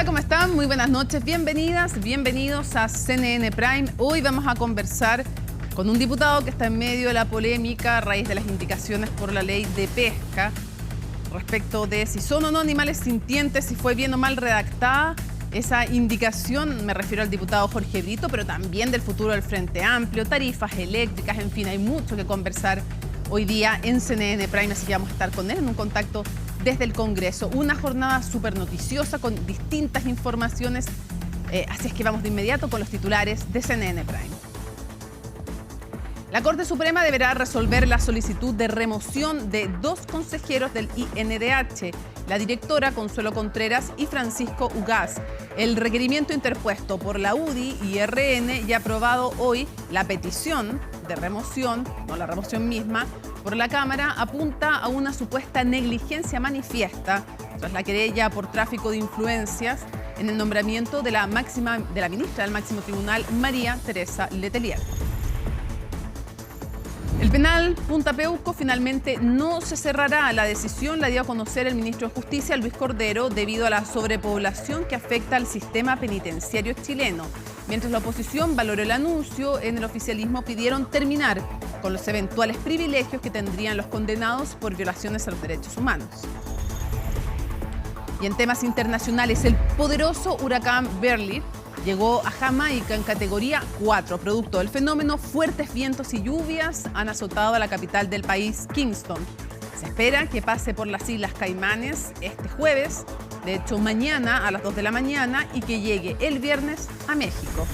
Hola, ¿cómo están? Muy buenas noches, bienvenidas, bienvenidos a CNN Prime. Hoy vamos a conversar con un diputado que está en medio de la polémica a raíz de las indicaciones por la ley de pesca respecto de si son o no animales sintientes, si fue bien o mal redactada esa indicación. Me refiero al diputado Jorge Brito, pero también del futuro del Frente Amplio, tarifas eléctricas, en fin, hay mucho que conversar hoy día en CNN Prime, así que vamos a estar con él en un contacto desde el Congreso. Una jornada súper noticiosa con distintas informaciones, así es que vamos de inmediato con los titulares de CNN Prime. La Corte Suprema deberá resolver la solicitud de remoción de 2 consejeros del INDH, la directora Consuelo Contreras y Francisco Ugaz. El requerimiento interpuesto por la UDI y RN y aprobado hoy, la petición de remoción, no la remoción misma, por la Cámara apunta a una supuesta negligencia manifiesta tras la querella por tráfico de influencias en el nombramiento de la ministra del máximo tribunal, María Teresa Letelier. El penal Punta Peuco finalmente no se cerrará. La decisión la dio a conocer el ministro de Justicia, Luis Cordero, debido a la sobrepoblación que afecta al sistema penitenciario chileno. Mientras la oposición valoró el anuncio, en el oficialismo pidieron terminar con los eventuales privilegios que tendrían los condenados por violaciones a los derechos humanos. Y en temas internacionales, el poderoso huracán Beryl llegó a Jamaica en categoría 4. Producto del fenómeno, fuertes vientos y lluvias han azotado a la capital del país, Kingston. Se espera que pase por las Islas Caimanes este jueves, de hecho mañana a las 2 de la mañana, y que llegue el viernes a México.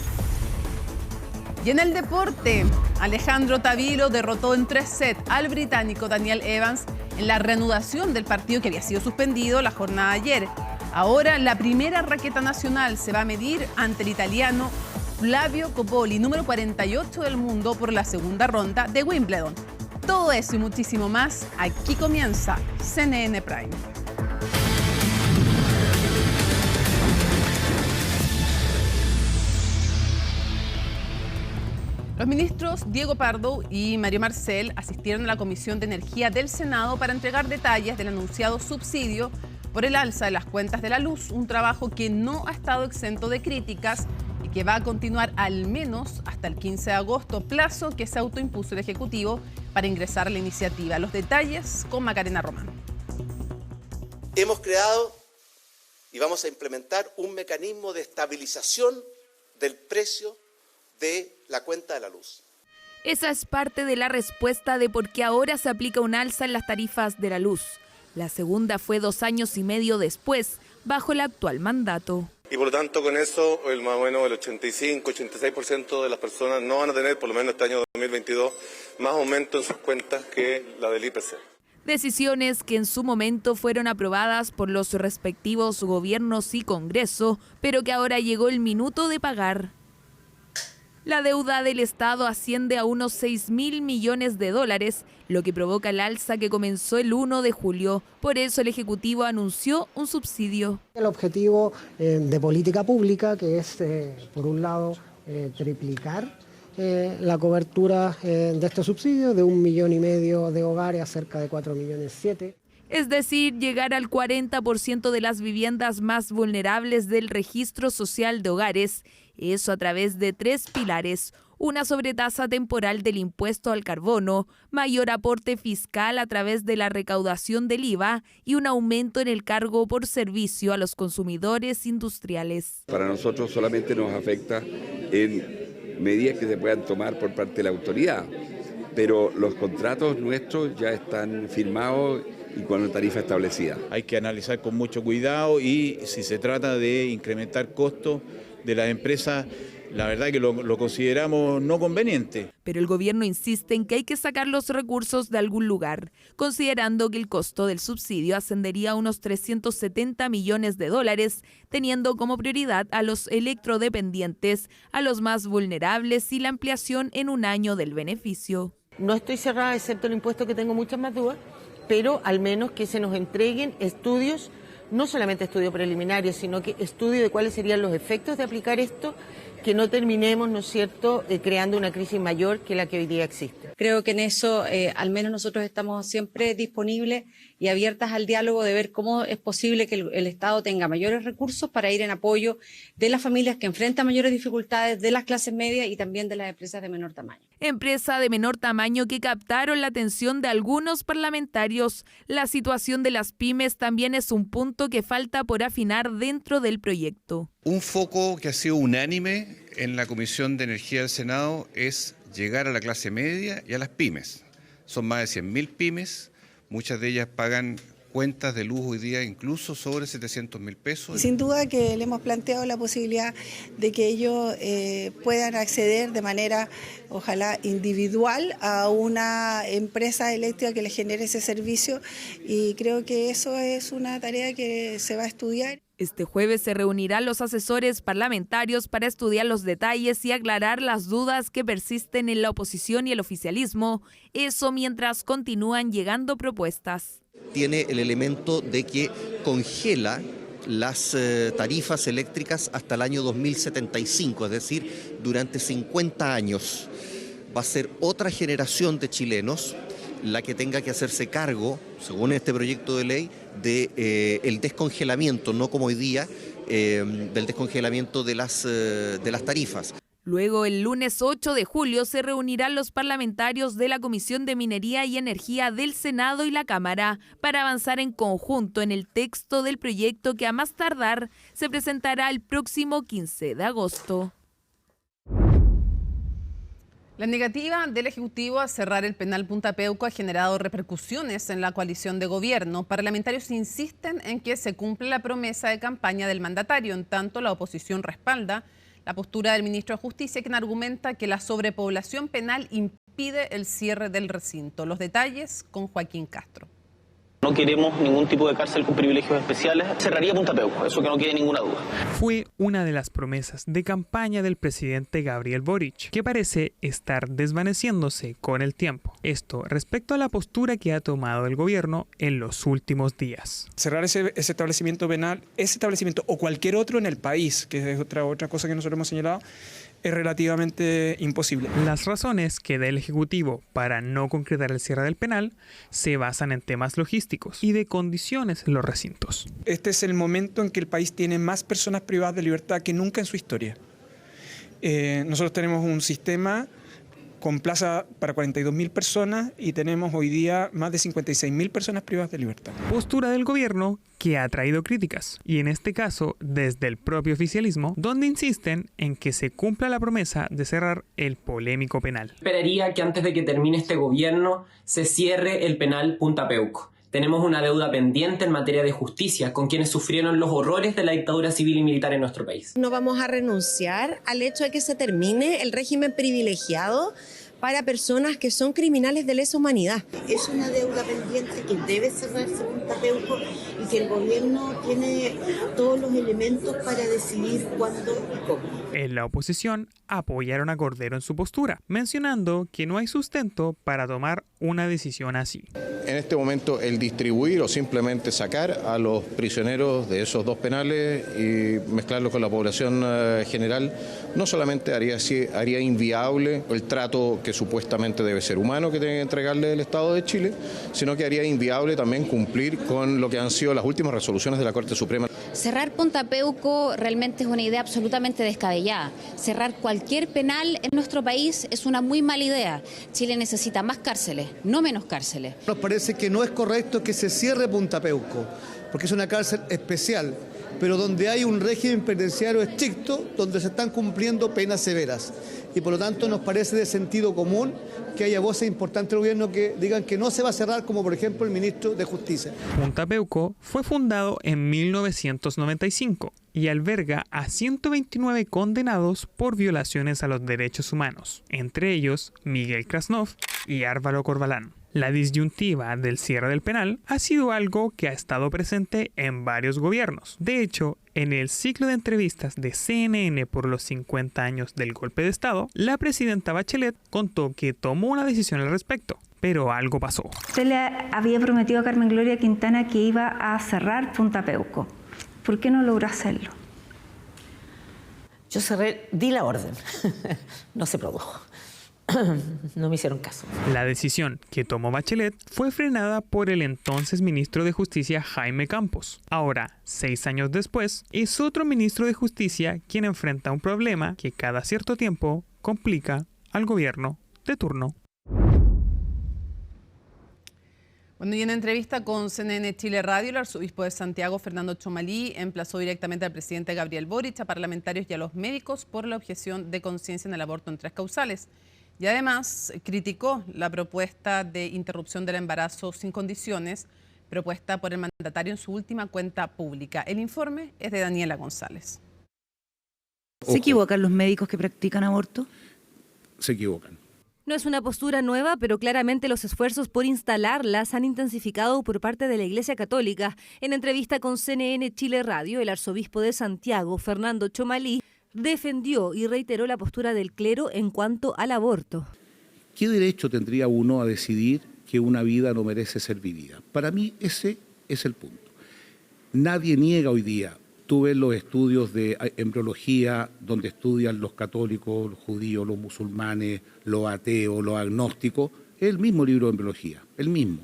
Y en el deporte, Alejandro Tavilo derrotó en 3 sets al británico Daniel Evans en la reanudación del partido que había sido suspendido la jornada de ayer. Ahora la primera raqueta nacional se va a medir ante el italiano Flavio Coppoli, número 48 del mundo, por la segunda ronda de Wimbledon. Todo eso y muchísimo más, aquí comienza CNN Prime. Los ministros Diego Pardo y Mario Marcel asistieron a la Comisión de Energía del Senado para entregar detalles del anunciado subsidio por el alza de las cuentas de la luz, un trabajo que no ha estado exento de críticas y que va a continuar al menos hasta el 15 de agosto, plazo que se autoimpuso el Ejecutivo para ingresar a la iniciativa. Los detalles con Macarena Román. Hemos creado y vamos a implementar un mecanismo de estabilización del precio de la cuenta de la luz. Esa es parte de la respuesta de por qué ahora se aplica un alza en las tarifas de la luz. La segunda fue 2 años y medio después, bajo el actual mandato. Y por lo tanto, con eso, más o menos el 85-86% de las personas no van a tener, por lo menos este año 2022, más aumento en sus cuentas que la del IPC. Decisiones que en su momento fueron aprobadas por los respectivos gobiernos y Congreso, pero que ahora llegó el minuto de pagar. La deuda del Estado asciende a unos 6.000 millones de dólares, lo que provoca el alza que comenzó el 1 de julio. Por eso el Ejecutivo anunció un subsidio. El objetivo de política pública, que es, por un lado, triplicar la cobertura de este subsidio de 1,5 millones de hogares a cerca de 4,7 millones. Es decir, llegar al 40% de las viviendas más vulnerables del registro social de hogares. Eso a través de 3 pilares: una sobretasa temporal del impuesto al carbono, mayor aporte fiscal a través de la recaudación del IVA y un aumento en el cargo por servicio a los consumidores industriales. Para nosotros solamente nos afecta en medidas que se puedan tomar por parte de la autoridad, pero los contratos nuestros ya están firmados y con la tarifa establecida. Hay que analizar con mucho cuidado y si se trata de incrementar costos de las empresas, la verdad que lo consideramos no conveniente. Pero el gobierno insiste en que hay que sacar los recursos de algún lugar, considerando que el costo del subsidio ascendería a unos 370 millones de dólares, teniendo como prioridad a los electrodependientes, a los más vulnerables y la ampliación en un año del beneficio. No estoy cerrada, excepto el impuesto, que tengo muchas más dudas, pero al menos que se nos entreguen estudios, no solamente estudios preliminarios, sino que estudios de cuáles serían los efectos de aplicar esto, que no terminemos, ¿no es cierto?, creando una crisis mayor que la que hoy día existe. Creo que en eso, al menos nosotros estamos siempre disponibles y abiertas al diálogo de ver cómo es posible que el Estado tenga mayores recursos para ir en apoyo de las familias que enfrentan mayores dificultades, de las clases medias y también de las empresas de menor tamaño. Empresa de menor tamaño que captaron la atención de algunos parlamentarios. La situación de las pymes también es un punto que falta por afinar dentro del proyecto. Un foco que ha sido unánime en la Comisión de Energía del Senado es llegar a la clase media y a las pymes. Son más de 100.000 pymes, muchas de ellas pagan cuentas de luz hoy día incluso sobre 700.000 pesos. Sin duda que le hemos planteado la posibilidad de que ellos puedan acceder de manera, ojalá individual, a una empresa eléctrica que les genere ese servicio, y creo que eso es una tarea que se va a estudiar. Este jueves se reunirán los asesores parlamentarios para estudiar los detalles y aclarar las dudas que persisten en la oposición y el oficialismo. Eso mientras continúan llegando propuestas. Tiene el elemento de que congela las tarifas eléctricas hasta el año 2075, es decir, durante 50 años. Va a ser otra generación de chilenos la que tenga que hacerse cargo, según este proyecto de ley, del descongelamiento, no como hoy día, del descongelamiento de las tarifas. Luego, el lunes 8 de julio, se reunirán los parlamentarios de la Comisión de Minería y Energía del Senado y la Cámara para avanzar en conjunto en el texto del proyecto que a más tardar se presentará el próximo 15 de agosto. La negativa del Ejecutivo a cerrar el penal Punta Peuco ha generado repercusiones en la coalición de gobierno. Parlamentarios insisten en que se cumple la promesa de campaña del mandatario. En tanto, la oposición respalda la postura del ministro de Justicia, quien argumenta que la sobrepoblación penal impide el cierre del recinto. Los detalles con Joaquín Castro. No queremos ningún tipo de cárcel con privilegios especiales. Cerraría Punta Peuco, eso que no quede ninguna duda. Fue una de las promesas de campaña del presidente Gabriel Boric, que parece estar desvaneciéndose con el tiempo. Esto respecto a la postura que ha tomado el gobierno en los últimos días. Cerrar ese establecimiento penal, ese establecimiento o cualquier otro en el país, que es otra cosa que nosotros hemos señalado, es relativamente imposible. Las razones que da el Ejecutivo para no concretar el cierre del penal se basan en temas logísticos y de condiciones en los recintos. Este es el momento en que el país tiene más personas privadas de libertad que nunca en su historia. Nosotros tenemos un sistema con plaza para 42.000 personas y tenemos hoy día más de 56.000 personas privadas de libertad. Postura del gobierno que ha traído críticas, y en este caso desde el propio oficialismo, donde insisten en que se cumpla la promesa de cerrar el polémico penal. Esperaría que antes de que termine este gobierno se cierre el penal Punta Peuco. Tenemos una deuda pendiente en materia de justicia con quienes sufrieron los horrores de la dictadura civil y militar en nuestro país. No vamos a renunciar al hecho de que se termine el régimen privilegiado para personas que son criminales de lesa humanidad. Es una deuda pendiente que debe cerrarse Punta Peuco y que el gobierno tiene todos los elementos para decidir cuándo y cómo. En la oposición apoyaron a Cordero en su postura, mencionando que no hay sustento para tomar una decisión así. En este momento el distribuir o simplemente sacar a los prisioneros de esos dos penales y mezclarlos con la población general no solamente haría inviable el trato que supuestamente debe ser humano que tiene que entregarle el Estado de Chile, sino que haría inviable también cumplir con lo que han sido las últimas resoluciones de la Corte Suprema. Cerrar Punta Peuco realmente es una idea absolutamente descabellada. Cerrar cualquier penal en nuestro país es una muy mala idea. Chile necesita más cárceles, no menos cárceles. Nos parece que no es correcto que se cierre Punta Peuco, porque es una cárcel especial, pero donde hay un régimen penitenciario estricto, donde se están cumpliendo penas severas. Y por lo tanto nos parece de sentido común que haya voces importantes del gobierno que digan que no se va a cerrar, como por ejemplo el ministro de Justicia. Punta Peuco fue fundado en 1995 y alberga a 129 condenados por violaciones a los derechos humanos, entre ellos Miguel Krasnov y Álvaro Corbalán. La disyuntiva del cierre del penal ha sido algo que ha estado presente en varios gobiernos. De hecho, en el ciclo de entrevistas de CNN por los 50 años del golpe de Estado, la presidenta Bachelet contó que tomó una decisión al respecto, pero algo pasó. Usted le había prometido a Carmen Gloria Quintana que iba a cerrar Punta Peuco. ¿Por qué no logró hacerlo? Yo di la orden, no se produjo. no me hicieron caso. La decisión que tomó Bachelet fue frenada por el entonces ministro de Justicia Jaime Campos. Ahora, 6 años después, es otro ministro de Justicia quien enfrenta un problema que cada cierto tiempo complica al gobierno de turno. Bueno, y en entrevista con CNN Chile Radio, el arzobispo de Santiago, Fernando Chomalí, emplazó directamente al presidente Gabriel Boric, a parlamentarios y a los médicos por la objeción de conciencia en el aborto en 3 causales. Y además criticó la propuesta de interrupción del embarazo sin condiciones, propuesta por el mandatario en su última cuenta pública. El informe es de Daniela González. ¿Se equivocan los médicos que practican aborto? Se equivocan. No es una postura nueva, pero claramente los esfuerzos por instalarlas han intensificado por parte de la Iglesia Católica. En entrevista con CNN Chile Radio, el arzobispo de Santiago, Fernando Chomalí, defendió y reiteró la postura del clero en cuanto al aborto. ¿Qué derecho tendría uno a decidir que una vida no merece ser vivida? Para mí ese es el punto. Nadie niega hoy día. Tú ves los estudios de embriología donde estudian los católicos, los judíos, los musulmanes, los ateos, los agnósticos, es el mismo libro de embriología, el mismo.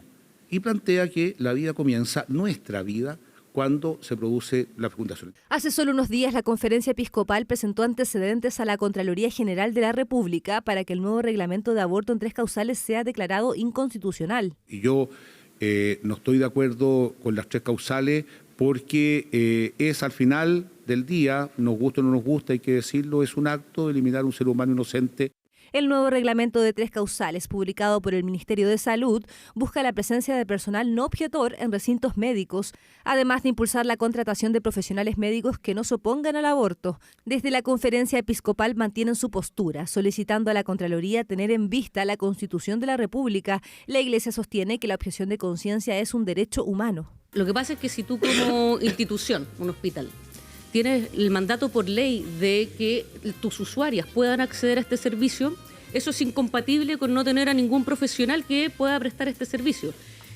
Y plantea que la vida comienza, nuestra vida, cuando se produce la fecundación. Hace solo unos días la Conferencia Episcopal presentó antecedentes a la Contraloría General de la República para que el nuevo reglamento de aborto en 3 causales sea declarado inconstitucional. Y yo no estoy de acuerdo con las 3 causales porque es al final del día, nos gusta o no nos gusta, hay que decirlo, es un acto de eliminar un ser humano inocente. El nuevo reglamento de 3 causales, publicado por el Ministerio de Salud, busca la presencia de personal no objetor en recintos médicos, además de impulsar la contratación de profesionales médicos que no se opongan al aborto. Desde la Conferencia Episcopal mantienen su postura, solicitando a la Contraloría tener en vista la Constitución de la República. La Iglesia sostiene que la objeción de conciencia es un derecho humano. Lo que pasa es que si tú como institución, un hospital, tienes el mandato por ley de que tus usuarias puedan acceder a este servicio, eso es incompatible con no tener a ningún profesional que pueda prestar este servicio.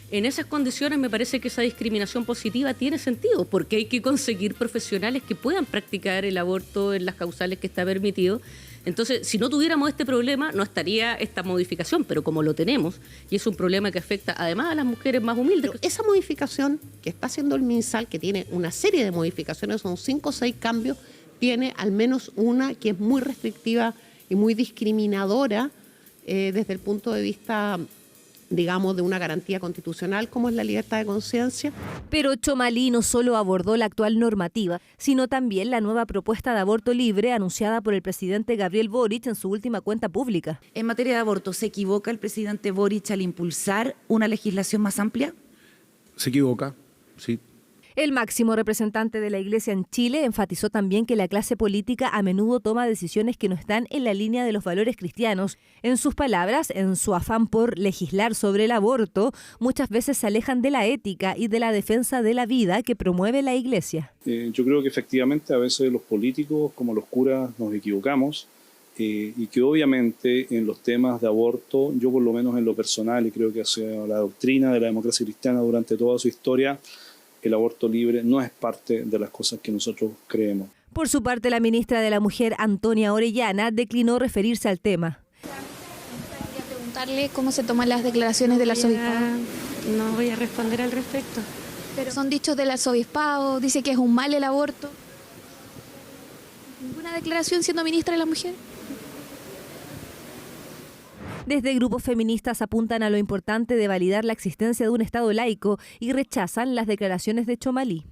En esas condiciones me parece que esa discriminación positiva tiene sentido, porque hay que conseguir profesionales que puedan practicar el aborto en las causales que está permitido. Entonces, si no tuviéramos este problema, no estaría esta modificación, pero como lo tenemos, y es un problema que afecta además a las mujeres más humildes. Pero esa modificación que está haciendo el MinSal, que tiene una serie de modificaciones, son 5 o 6 cambios, tiene al menos una que es muy restrictiva y muy discriminadora desde el punto de vista, digamos, de una garantía constitucional como es la libertad de conciencia. Pero Chomalí no solo abordó la actual normativa, sino también la nueva propuesta de aborto libre anunciada por el presidente Gabriel Boric en su última cuenta pública. En materia de aborto, ¿se equivoca el presidente Boric al impulsar una legislación más amplia? Se equivoca, sí. El máximo representante de la Iglesia en Chile enfatizó también que la clase política a menudo toma decisiones que no están en la línea de los valores cristianos. En sus palabras, en su afán por legislar sobre el aborto, muchas veces se alejan de la ética y de la defensa de la vida que promueve la Iglesia. Yo creo que efectivamente a veces los políticos, como los curas, nos equivocamos y que obviamente en los temas de aborto, yo por lo menos en lo personal, y creo que hacia la doctrina de la democracia cristiana durante toda su historia, el aborto libre no es parte de las cosas que nosotros creemos. Por su parte, la ministra de la Mujer, Antonia Orellana, declinó referirse al tema. Quería preguntarle cómo se toman las declaraciones del arzobispado. No voy a responder al respecto. Pero son dichos del arzobispado, dice que es un mal el aborto. ¿Ninguna declaración siendo ministra de la Mujer? Desde grupos feministas apuntan a lo importante de validar la existencia de un Estado laico y rechazan las declaraciones de Chomalí.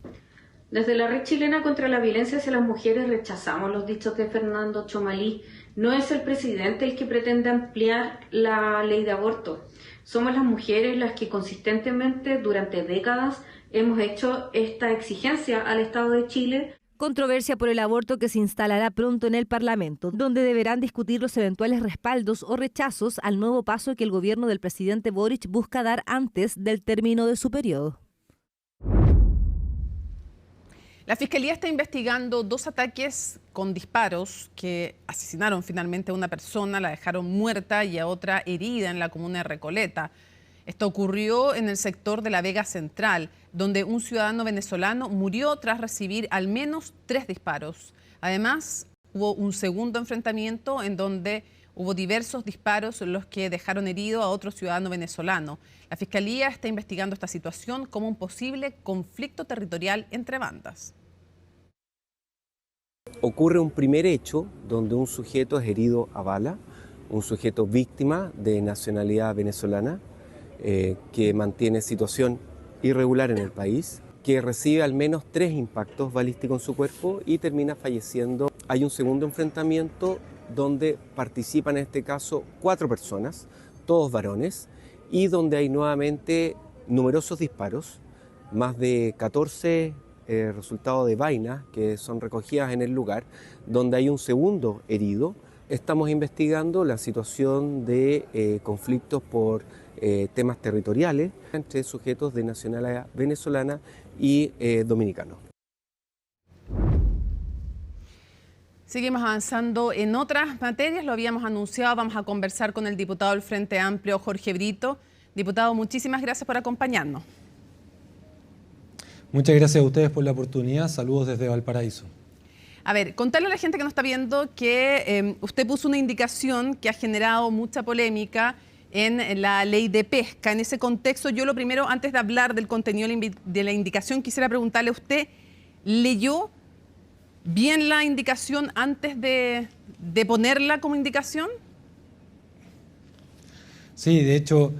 Desde la Red Chilena contra la Violencia hacia las Mujeres rechazamos los dichos de Fernando Chomalí. No es el presidente el que pretende ampliar la ley de aborto. Somos las mujeres las que consistentemente durante décadas hemos hecho esta exigencia al Estado de Chile. Controversia por el aborto que se instalará pronto en el Parlamento, donde deberán discutir los eventuales respaldos o rechazos al nuevo paso que el gobierno del presidente Boric busca dar antes del término de su periodo. La Fiscalía está investigando 2 ataques con disparos que asesinaron finalmente a una persona, la dejaron muerta y a otra herida en la comuna de Recoleta. Esto ocurrió en el sector de la Vega Central, donde un ciudadano venezolano murió tras recibir al menos 3 disparos. Además, hubo un segundo enfrentamiento en donde Hubo diversos disparos los que dejaron herido a otro ciudadano venezolano. La Fiscalía está investigando esta situación como un posible conflicto territorial entre bandas. Ocurre un primer hecho donde un sujeto es herido a bala, un sujeto víctima de nacionalidad venezolana que mantiene situación irregular en el país, que recibe al menos 3 impactos balísticos en su cuerpo y termina falleciendo. Hay un segundo enfrentamiento donde participan en este caso 4 personas, todos varones, y donde hay nuevamente numerosos disparos, más de 14 resultados de vainas que son recogidas en el lugar, donde hay un segundo herido. Estamos investigando la situación de conflictos por temas territoriales entre sujetos de nacionalidad venezolana y dominicanos. Seguimos avanzando en otras materias, lo habíamos anunciado, vamos a conversar con el diputado del Frente Amplio, Jorge Brito. Diputado, muchísimas gracias por acompañarnos. Muchas gracias a ustedes por la oportunidad, saludos desde Valparaíso. A ver, contarle a la gente que nos está viendo que usted puso una indicación que ha generado mucha polémica en la ley de pesca. En ese contexto, yo lo primero, antes de hablar del contenido de la indicación, quisiera preguntarle a usted, ¿leyó bien la indicación antes de ponerla como indicación? Sí, de hecho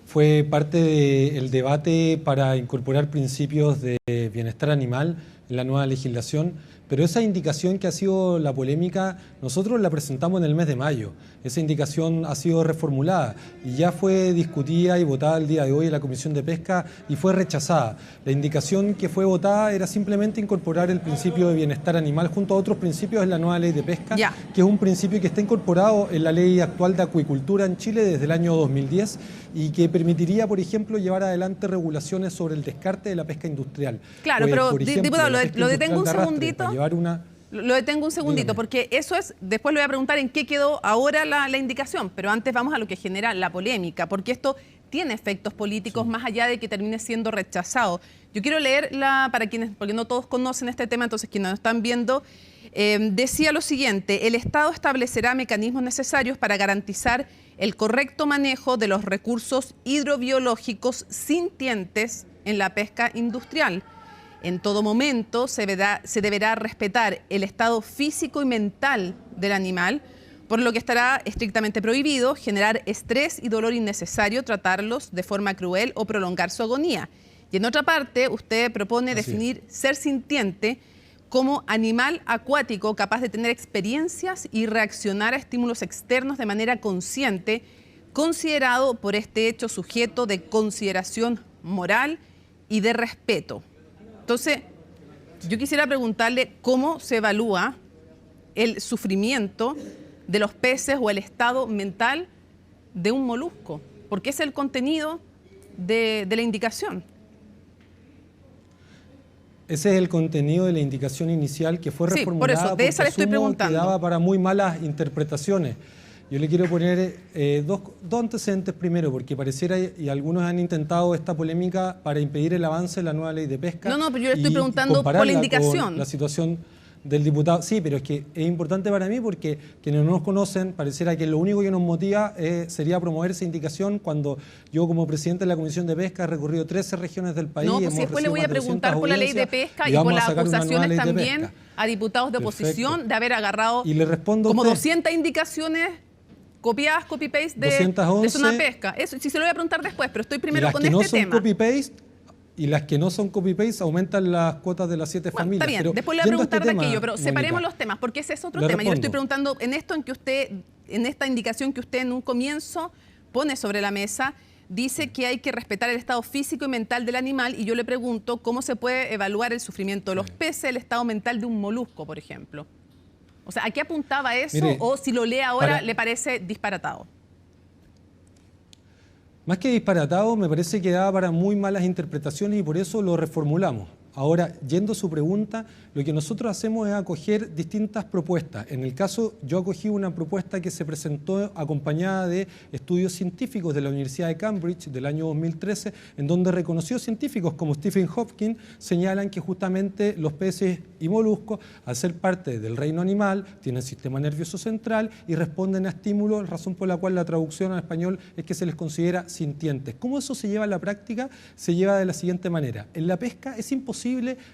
fue parte del debate para incorporar principios de bienestar animal en la nueva legislación, pero esa indicación que ha sido la polémica, nosotros la presentamos en el mes de mayo. Esa indicación ha sido reformulada y ya fue discutida y votada el día de hoy en la Comisión de Pesca y fue rechazada. La indicación que fue votada era simplemente incorporar el principio de bienestar animal junto a otros principios en la nueva ley de pesca, que es un principio que está incorporado en la ley actual de acuicultura en Chile desde el año 2010 y que permitiría, por ejemplo, llevar adelante regulaciones sobre el descarte de la pesca industrial. Claro, pues, pero por ejemplo, diputado, lo detengo un segundito. Lo detengo un segundito, porque eso es, después le voy a preguntar en qué quedó ahora la indicación, pero antes vamos a lo que genera la polémica, porque esto tiene efectos políticos más allá de que termine siendo rechazado. Yo quiero leerla para quienes, porque no todos conocen este tema, entonces quienes nos están viendo, decía lo siguiente: el Estado establecerá mecanismos necesarios para garantizar el correcto manejo de los recursos hidrobiológicos sintientes en la pesca industrial. En todo momento se deberá respetar el estado físico y mental del animal, por lo que estará estrictamente prohibido generar estrés y dolor innecesario, tratarlos de forma cruel o prolongar su agonía. Y en otra parte, usted propone definir ser sintiente como animal acuático capaz de tener experiencias y reaccionar a estímulos externos de manera consciente, considerado por este hecho sujeto de consideración moral y de respeto. Entonces, yo quisiera preguntarle cómo se evalúa el sufrimiento de los peces o el estado mental de un molusco, porque es el contenido de la indicación. Ese es el contenido de la indicación inicial que fue reformulada. Por eso, de esa le estoy preguntando. Que daba para muy malas interpretaciones. Yo le quiero poner dos antecedentes primero, porque pareciera, y algunos han intentado esta polémica para impedir el avance de la nueva ley de pesca. No, pero yo le estoy preguntando por la indicación. Con la situación del diputado. Sí, pero es que es importante para mí porque quienes no nos conocen, pareciera que lo único que nos motiva sería promover esa indicación cuando yo como presidente de la Comisión de Pesca he recorrido 13 regiones del país. No, pues si después le voy a preguntar por la ley de pesca y por las acusaciones también a diputados de oposición de haber agarrado y le respondo como 200 indicaciones copiadas, copy-paste de zona pesca. Eso sí se lo voy a preguntar después, pero estoy primero con este tema. Y las que no son copy-paste aumentan las cuotas de las 7 familias. Está bien, pero después le voy a preguntar de aquello, pero separemos los temas, porque ese es otro tema. Yo le estoy preguntando en esto en que usted, en esta indicación que usted en un comienzo pone sobre la mesa, dice que hay que respetar el estado físico y mental del animal, y yo le pregunto cómo se puede evaluar el sufrimiento de los peces, el estado mental de un molusco, por ejemplo. O sea, ¿a qué apuntaba eso? Mire, o si lo lee ahora le parece disparatado. Más que disparatado, me parece que daba para muy malas interpretaciones y por eso lo reformulamos. Ahora, yendo a su pregunta, lo que nosotros hacemos es acoger distintas propuestas. En el caso, yo acogí una propuesta que se presentó acompañada de estudios científicos de la Universidad de Cambridge del año 2013, en donde reconocidos científicos como Stephen Hopkins señalan que justamente los peces y moluscos, al ser parte del reino animal, tienen sistema nervioso central y responden a estímulos, razón por la cual la traducción al español es que se les considera sintientes. ¿Cómo eso se lleva a la práctica? Se lleva de la siguiente manera. En la pesca es imposible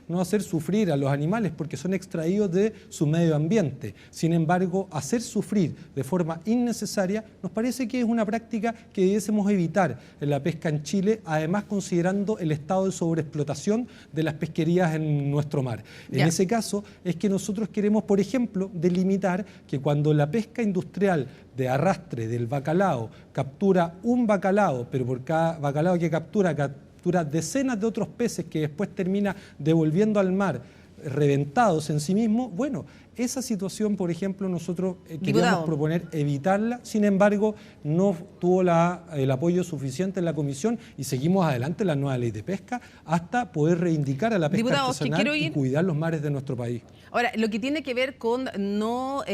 no hacer sufrir a los animales porque son extraídos de su medio ambiente. Sin embargo, hacer sufrir de forma innecesaria nos parece que es una práctica que debiésemos evitar en la pesca en Chile, además considerando el estado de sobreexplotación de las pesquerías en nuestro mar. En ese caso es que nosotros queremos, por ejemplo, delimitar que cuando la pesca industrial de arrastre del bacalao captura un bacalao, pero por cada bacalao que captura decenas de otros peces que después termina devolviendo al mar reventados en sí mismos, bueno, esa situación, por ejemplo, nosotros queríamos proponer evitarla, sin embargo, no tuvo el apoyo suficiente en la comisión y seguimos adelante en la nueva ley de pesca hasta poder reivindicar a la pesca artesanal y cuidar los mares de nuestro país. Ahora, lo que tiene que ver con no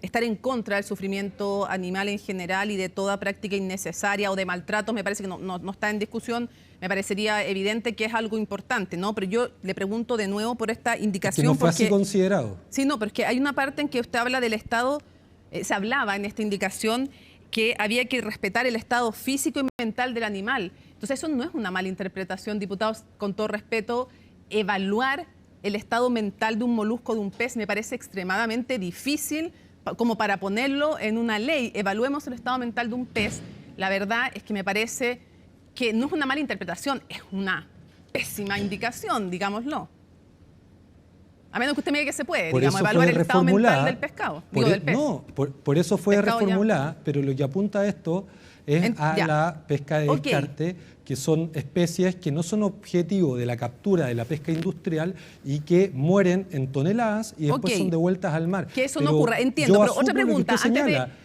estar en contra del sufrimiento animal en general y de toda práctica innecesaria o de maltratos, me parece que no está en discusión. Me parecería evidente que es algo importante, ¿no? Pero yo le pregunto de nuevo por esta indicación. Que no fue así considerado. Sí, no, pero es que hay una parte en que usted habla del estado, se hablaba en esta indicación que había que respetar el estado físico y mental del animal. Entonces eso no es una mala interpretación, diputados, con todo respeto, evaluar el estado mental de un molusco, de un pez, me parece extremadamente difícil como para ponerlo en una ley. Evaluemos el estado mental de un pez. La verdad es que me parece que no es una mala interpretación, es una pésima indicación, digámoslo. A menos que usted me diga que se puede, digamos, evaluar el estado mental del pescado, del pez. No, por eso fue reformulada, pero lo que apunta a esto es la pesca de descarte, que son especies que no son objetivo de la captura de la pesca industrial y que mueren en toneladas y después son devueltas al mar. Que eso no ocurra, entiendo, pero otra pregunta,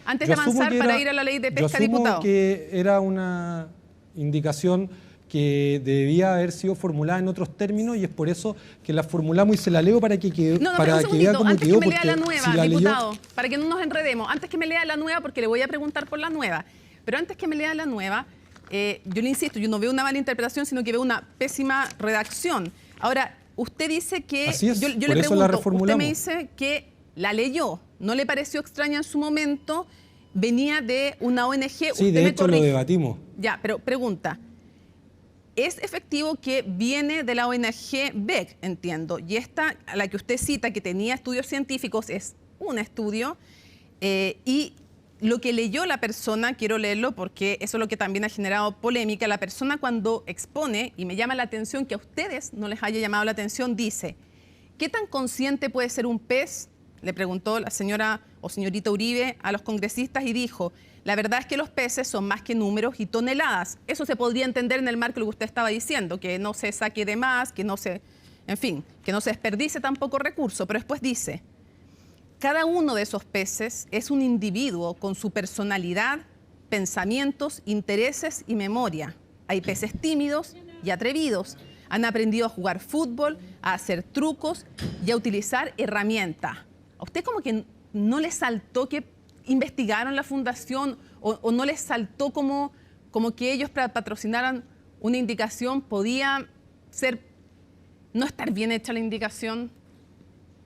antes de avanzar para ir a la ley de pesca, diputado. Que era una indicación que debía haber sido formulada en otros términos y es por eso que la formulamos y se la leo para que quede para que vea cómo antes quedó. Que me lea la nueva, diputado, para que no nos enredemos. Antes que me lea la nueva, porque le voy a preguntar por la nueva. Pero antes que me lea la nueva, yo le insisto, yo no veo una mala interpretación, sino que veo una pésima redacción. Ahora, usted dice que... Así es, yo le pregunto, usted me dice que la leyó, no le pareció extraña en su momento, venía de una ONG... Sí, de hecho lo debatimos. Ya, pero pregunta, ¿es efectivo que viene de la ONG BEC, entiendo? Y esta, a la que usted cita, que tenía estudios científicos, es un estudio, y lo que leyó la persona, quiero leerlo porque eso es lo que también ha generado polémica, la persona cuando expone, y me llama la atención que a ustedes no les haya llamado la atención, dice, ¿qué tan consciente puede ser un pez? Le preguntó la señora o señorita Uribe a los congresistas y dijo, la verdad es que los peces son más que números y toneladas. Eso se podría entender en el marco de lo que usted estaba diciendo, que no se saque de más, que no se, en fin, que no se desperdice tampoco recursos. Pero después dice, cada uno de esos peces es un individuo con su personalidad, pensamientos, intereses y memoria. Hay peces tímidos y atrevidos. Han aprendido a jugar fútbol, a hacer trucos y a utilizar herramientas. ¿A usted como que no le saltó que investigaron la fundación o no les saltó como que ellos patrocinaran una indicación? ¿Podía ser no estar bien hecha la indicación?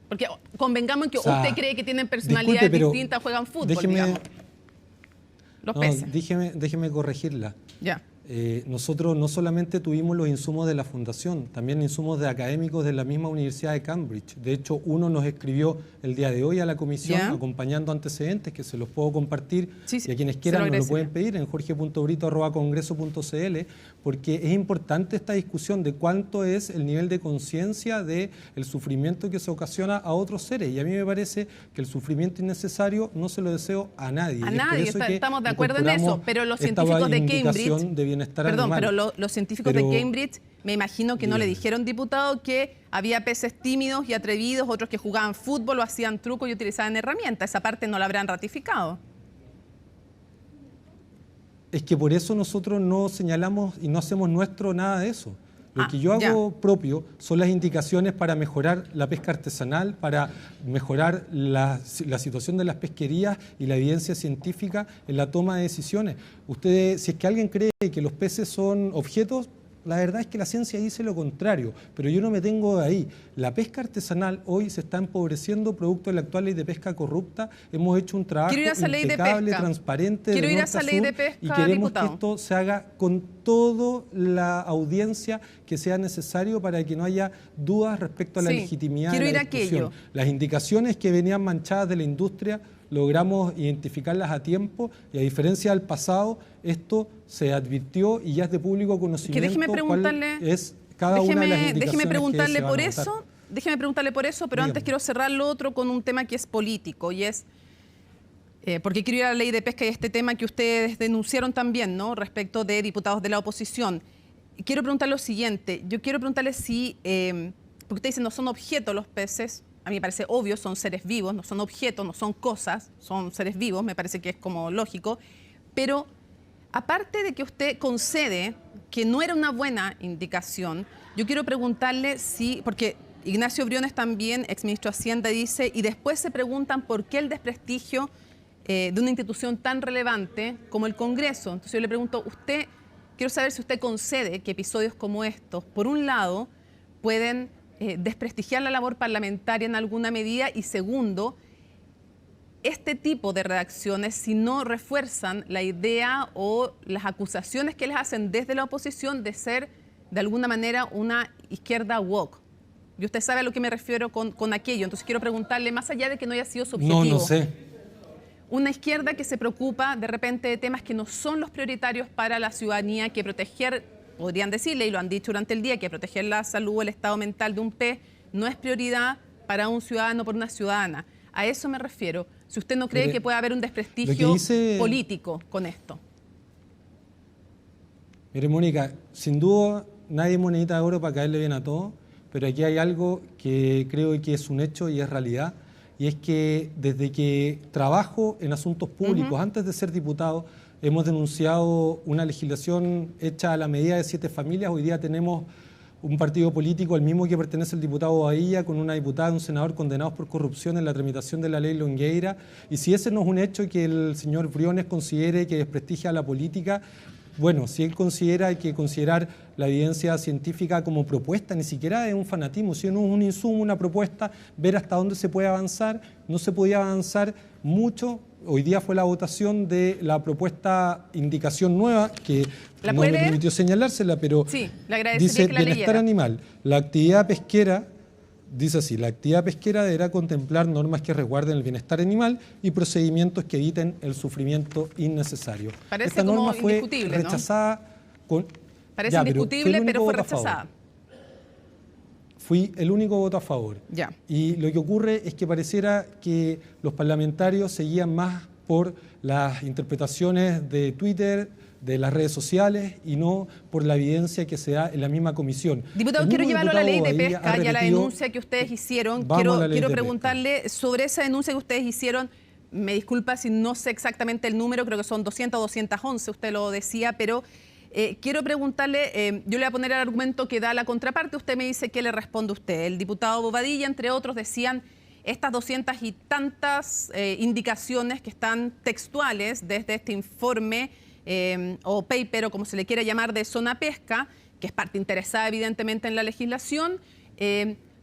Porque convengamos en que usted cree que tienen personalidades distintas, juegan fútbol, digamos. Los peces. Déjeme corregirla. Ya. Nosotros no solamente tuvimos los insumos de la fundación, también insumos de académicos de la misma Universidad de Cambridge. De hecho, uno nos escribió el día de hoy a la comisión acompañando antecedentes que se los puedo compartir y a quienes quieran nos lo pueden pedir en jorge.brito@congreso.cl, porque es importante esta discusión de cuánto es el nivel de conciencia del sufrimiento que se ocasiona a otros seres. Y a mí me parece que el sufrimiento innecesario no se lo deseo a nadie. A nadie, estamos de acuerdo en eso, pero los científicos de Cambridge... pero los científicos de Cambridge, me imagino que no le dijeron, diputado, que había peces tímidos y atrevidos, otros que jugaban fútbol o hacían trucos y utilizaban herramientas. Esa parte no la habrán ratificado. Es que por eso nosotros no señalamos y no hacemos nuestro nada de eso. Lo que yo hago propio son las indicaciones para mejorar la pesca artesanal, para mejorar la situación de las pesquerías y la evidencia científica en la toma de decisiones. Ustedes, si es que alguien cree que los peces son objetos, la verdad es que la ciencia dice lo contrario, pero yo no me tengo de ahí. La pesca artesanal hoy se está empobreciendo producto de la actual ley de pesca corrupta. Hemos hecho un trabajo impecable, transparente, de norte a sur, y queremos que esto se haga con toda la audiencia que sea necesario para que no haya dudas respecto a la legitimidad de la discusión. Las indicaciones que venían manchadas de la industria logramos identificarlas a tiempo y a diferencia del pasado, esto se advirtió y ya es de público conocimiento cuál es cada una de las indicaciones déjeme preguntarle que se van por a votar. eso, déjeme preguntarle por eso, pero antes quiero cerrar lo otro con un tema que es político y es, porque quiero ir a la ley de pesca y este tema que ustedes denunciaron también, ¿no? Respecto de diputados de la oposición. Quiero preguntar lo siguiente, yo quiero preguntarle si, porque ustedes dicen no son objetos los peces. A mí me parece obvio, son seres vivos, no son objetos, no son cosas, son seres vivos, me parece que es como lógico. Pero aparte de que usted concede que no era una buena indicación, yo quiero preguntarle si, porque Ignacio Briones también, exministro de Hacienda, dice, y después se preguntan por qué el desprestigio de una institución tan relevante como el Congreso. Entonces yo le pregunto, quiero saber si usted concede que episodios como estos, por un lado, pueden desprestigiar la labor parlamentaria en alguna medida y segundo, este tipo de redacciones si no refuerzan la idea o las acusaciones que les hacen desde la oposición de ser de alguna manera una izquierda woke. Y usted sabe a lo que me refiero con aquello, entonces quiero preguntarle, más allá de que no haya sido su objetivo. No sé. Una izquierda que se preocupa de repente de temas que no son los prioritarios para la ciudadanía, que proteger, podrían decirle, y lo han dicho durante el día, que proteger la salud o el estado mental de un pez no es prioridad para un ciudadano o por una ciudadana. A eso me refiero. Si usted no cree que puede haber un desprestigio político con esto. Mire, Mónica, sin duda nadie es monedita de oro para caerle bien a todos, pero aquí hay algo que creo que es un hecho y es realidad, y es que desde que trabajo en asuntos públicos, antes de ser diputado, hemos denunciado una legislación hecha a la medida de 7 familias. Hoy día tenemos un partido político, el mismo que pertenece al diputado Badilla, con una diputada y un senador condenados por corrupción en la tramitación de la ley Longueira. Y si ese no es un hecho que el señor Briones considere que desprestigia a la política, bueno, si él considera hay que considerar la evidencia científica como propuesta, ni siquiera es un fanatismo, sino un insumo, una propuesta, ver hasta dónde se puede avanzar. No se podía avanzar mucho. Hoy día fue la votación de la propuesta indicación nueva, que no me permitió señalársela, pero sí, le dice que la bienestar leyera. animal. La actividad pesquera, dice así, la actividad pesquera deberá contemplar normas que resguarden el bienestar animal y procedimientos que eviten el sufrimiento innecesario. Parece Esta como norma fue indiscutible, rechazada con... Parece indiscutible, pero fue rechazada. Fui el único voto a favor. Ya. Y lo que ocurre es que pareciera que los parlamentarios seguían más por las interpretaciones de Twitter, de las redes sociales y no por la evidencia que se da en la misma comisión. Diputado, quiero llevarlo a la ley de pesca y a la denuncia que ustedes hicieron. Quiero preguntarle sobre esa denuncia que ustedes hicieron. Me disculpa si no sé exactamente el número, creo que son 200 o 211, usted lo decía, pero quiero preguntarle, yo le voy a poner el argumento que da la contraparte, usted me dice qué le responde usted. El diputado Bobadilla, entre otros, decían estas 200 y tantas indicaciones que están textuales desde este informe o paper, o como se le quiera llamar, de Zona Pesca, que es parte interesada evidentemente en la legislación,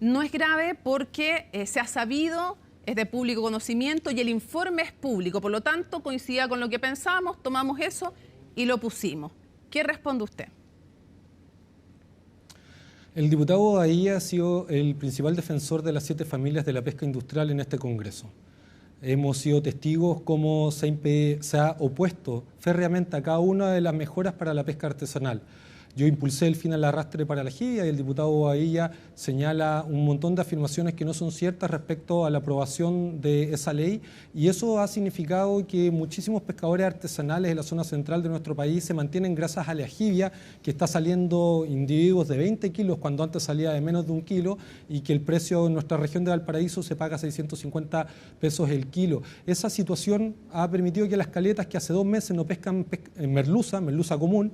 no es grave porque se ha sabido, es de público conocimiento y el informe es público, por lo tanto coincidía con lo que pensábamos, tomamos eso y lo pusimos. ¿Qué responde usted? El diputado ahí ha sido el principal defensor de las 7 familias de la pesca industrial en este Congreso. Hemos sido testigos cómo se ha opuesto férreamente a cada una de las mejoras para la pesca artesanal. Yo impulsé el fin al arrastre para la jibia y el diputado Bobadilla señala un montón de afirmaciones que no son ciertas respecto a la aprobación de esa ley, y eso ha significado que muchísimos pescadores artesanales de la zona central de nuestro país se mantienen gracias a la jibia, que está saliendo individuos de 20 kilos cuando antes salía de menos de 1 kilo, y que el precio en nuestra región de Valparaíso se paga 650 pesos el kilo. Esa situación ha permitido que las caletas que hace 2 meses no pescan merluza común,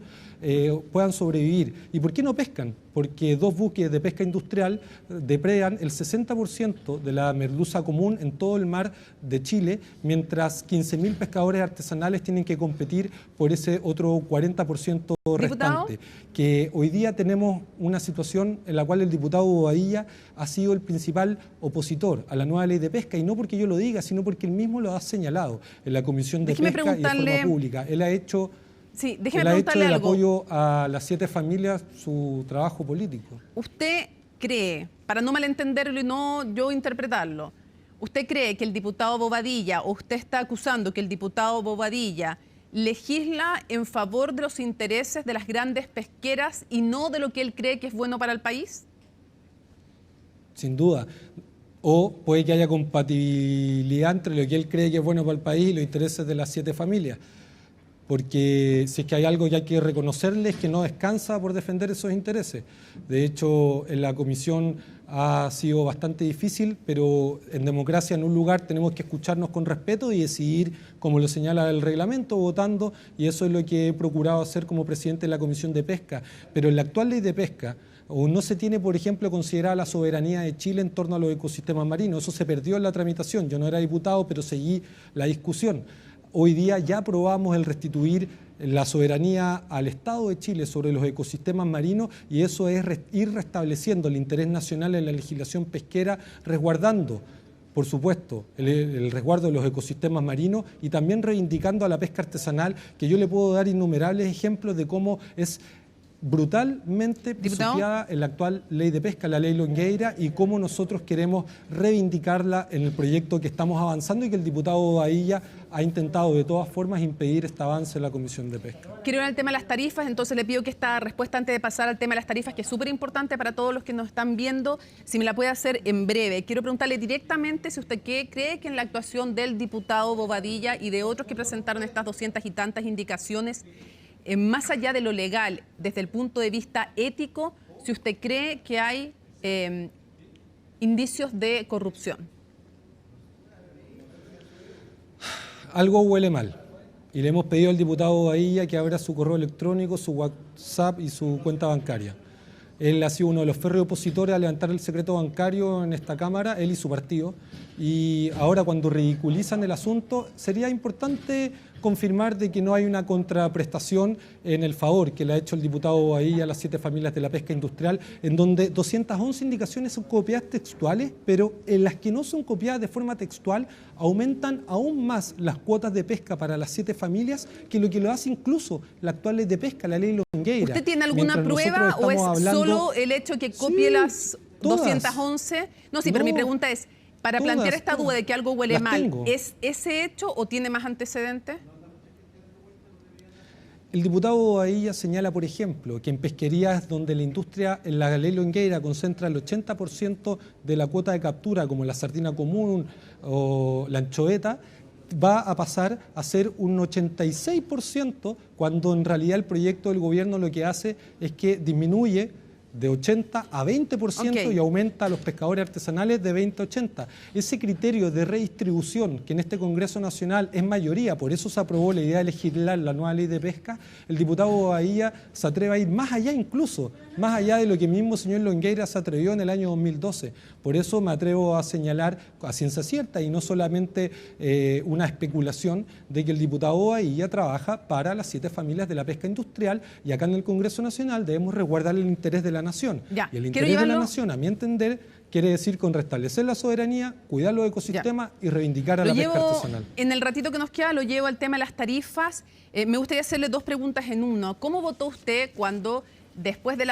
puedan sobrevivir. ¿Y por qué no pescan? Porque 2 buques de pesca industrial depredan el 60% de la merluza común en todo el mar de Chile, mientras 15.000 pescadores artesanales tienen que competir por ese otro 40% restante. Que hoy día tenemos una situación en la cual el diputado Bobadilla ha sido el principal opositor a la nueva ley de pesca, y no porque yo lo diga, sino porque él mismo lo ha señalado en la Comisión de Pesca y de forma pública. Él ha hecho... Sí, él ha hecho del apoyo a las 7 familias su trabajo político. ¿Usted cree, para no malentenderlo y no yo interpretarlo, usted cree que el diputado Bobadilla, o usted está acusando que el diputado Bobadilla legisla en favor de los intereses de las grandes pesqueras y no de lo que él cree que es bueno para el país? Sin duda. O puede que haya compatibilidad entre lo que él cree que es bueno para el país y los intereses de las 7 familias. Porque si es que hay algo que hay que reconocerle es que no descansa por defender esos intereses. De hecho, en la comisión ha sido bastante difícil, pero en democracia, en un lugar, tenemos que escucharnos con respeto y decidir, como lo señala el reglamento, votando, y eso es lo que he procurado hacer como presidente de la Comisión de Pesca. Pero en la actual ley de pesca, o no se tiene, por ejemplo, considerada la soberanía de Chile en torno a los ecosistemas marinos. Eso se perdió en la tramitación. Yo no era diputado, pero seguí la discusión. Hoy día ya aprobamos el restituir la soberanía al Estado de Chile sobre los ecosistemas marinos, y eso es ir restableciendo el interés nacional en la legislación pesquera, resguardando, por supuesto, el resguardo de los ecosistemas marinos y también reivindicando a la pesca artesanal, que yo le puedo dar innumerables ejemplos de cómo es brutalmente pisoteada en la actual ley de pesca, la ley Longueira, y cómo nosotros queremos reivindicarla en el proyecto que estamos avanzando y que el diputado Bobadilla ha intentado de todas formas impedir este avance en la Comisión de Pesca. Quiero ir al tema de las tarifas, entonces le pido que esta respuesta, antes de pasar al tema de las tarifas, que es súper importante para todos los que nos están viendo, si me la puede hacer en breve. Quiero preguntarle directamente si usted cree que en la actuación del diputado Bobadilla y de otros que presentaron estas 200 y tantas indicaciones, más allá de lo legal, desde el punto de vista ético, si usted cree que hay indicios de corrupción. Algo huele mal, y le hemos pedido al diputado Bobadilla que abra su correo electrónico, su WhatsApp y su cuenta bancaria. Él ha sido uno de los férreos opositores a levantar el secreto bancario en esta Cámara, él y su partido, y ahora cuando ridiculizan el asunto, sería importante confirmar de que no hay una contraprestación en el favor que le ha hecho el diputado Bobadilla a las 7 familias de la pesca industrial, en donde 211 indicaciones son copiadas textuales, pero en las que no son copiadas de forma textual aumentan aún más las cuotas de pesca para las 7 familias que lo hace incluso la actual ley de pesca, la ley Longueira. ¿Usted tiene alguna prueba o es solo el hecho que copie las 211? No, sí, pero mi pregunta es, para plantear esta duda de que algo huele mal, ¿es ese hecho o tiene más antecedentes? El diputado Bobadilla señala, por ejemplo, que en pesquerías donde la industria, en la ley Longueira, concentra el 80% de la cuota de captura, como la sardina común o la anchoveta, va a pasar a ser un 86%, cuando en realidad el proyecto del gobierno lo que hace es que disminuye de 80 a 20% y aumenta a los pescadores artesanales de 20 a 80. Ese criterio de redistribución, que en este Congreso Nacional es mayoría, por eso se aprobó la idea de legislar la nueva ley de pesca, el diputado Bobadilla se atreve a ir más allá incluso, más allá de lo que el mismo señor Longueira se atrevió en el año 2012. Por eso me atrevo a señalar a ciencia cierta y no solamente una especulación de que el diputado Bobadilla trabaja para las 7 familias de la pesca industrial, y acá en el Congreso Nacional debemos resguardar el interés de la nación. Y el interés de la nación, a mi entender, quiere decir con restablecer la soberanía, cuidar los ecosistemas y reivindicar a la pesca artesanal. En el ratito que nos queda lo llevo al tema de las tarifas. Me gustaría hacerle 2 preguntas en uno. ¿Cómo votó usted cuando, después de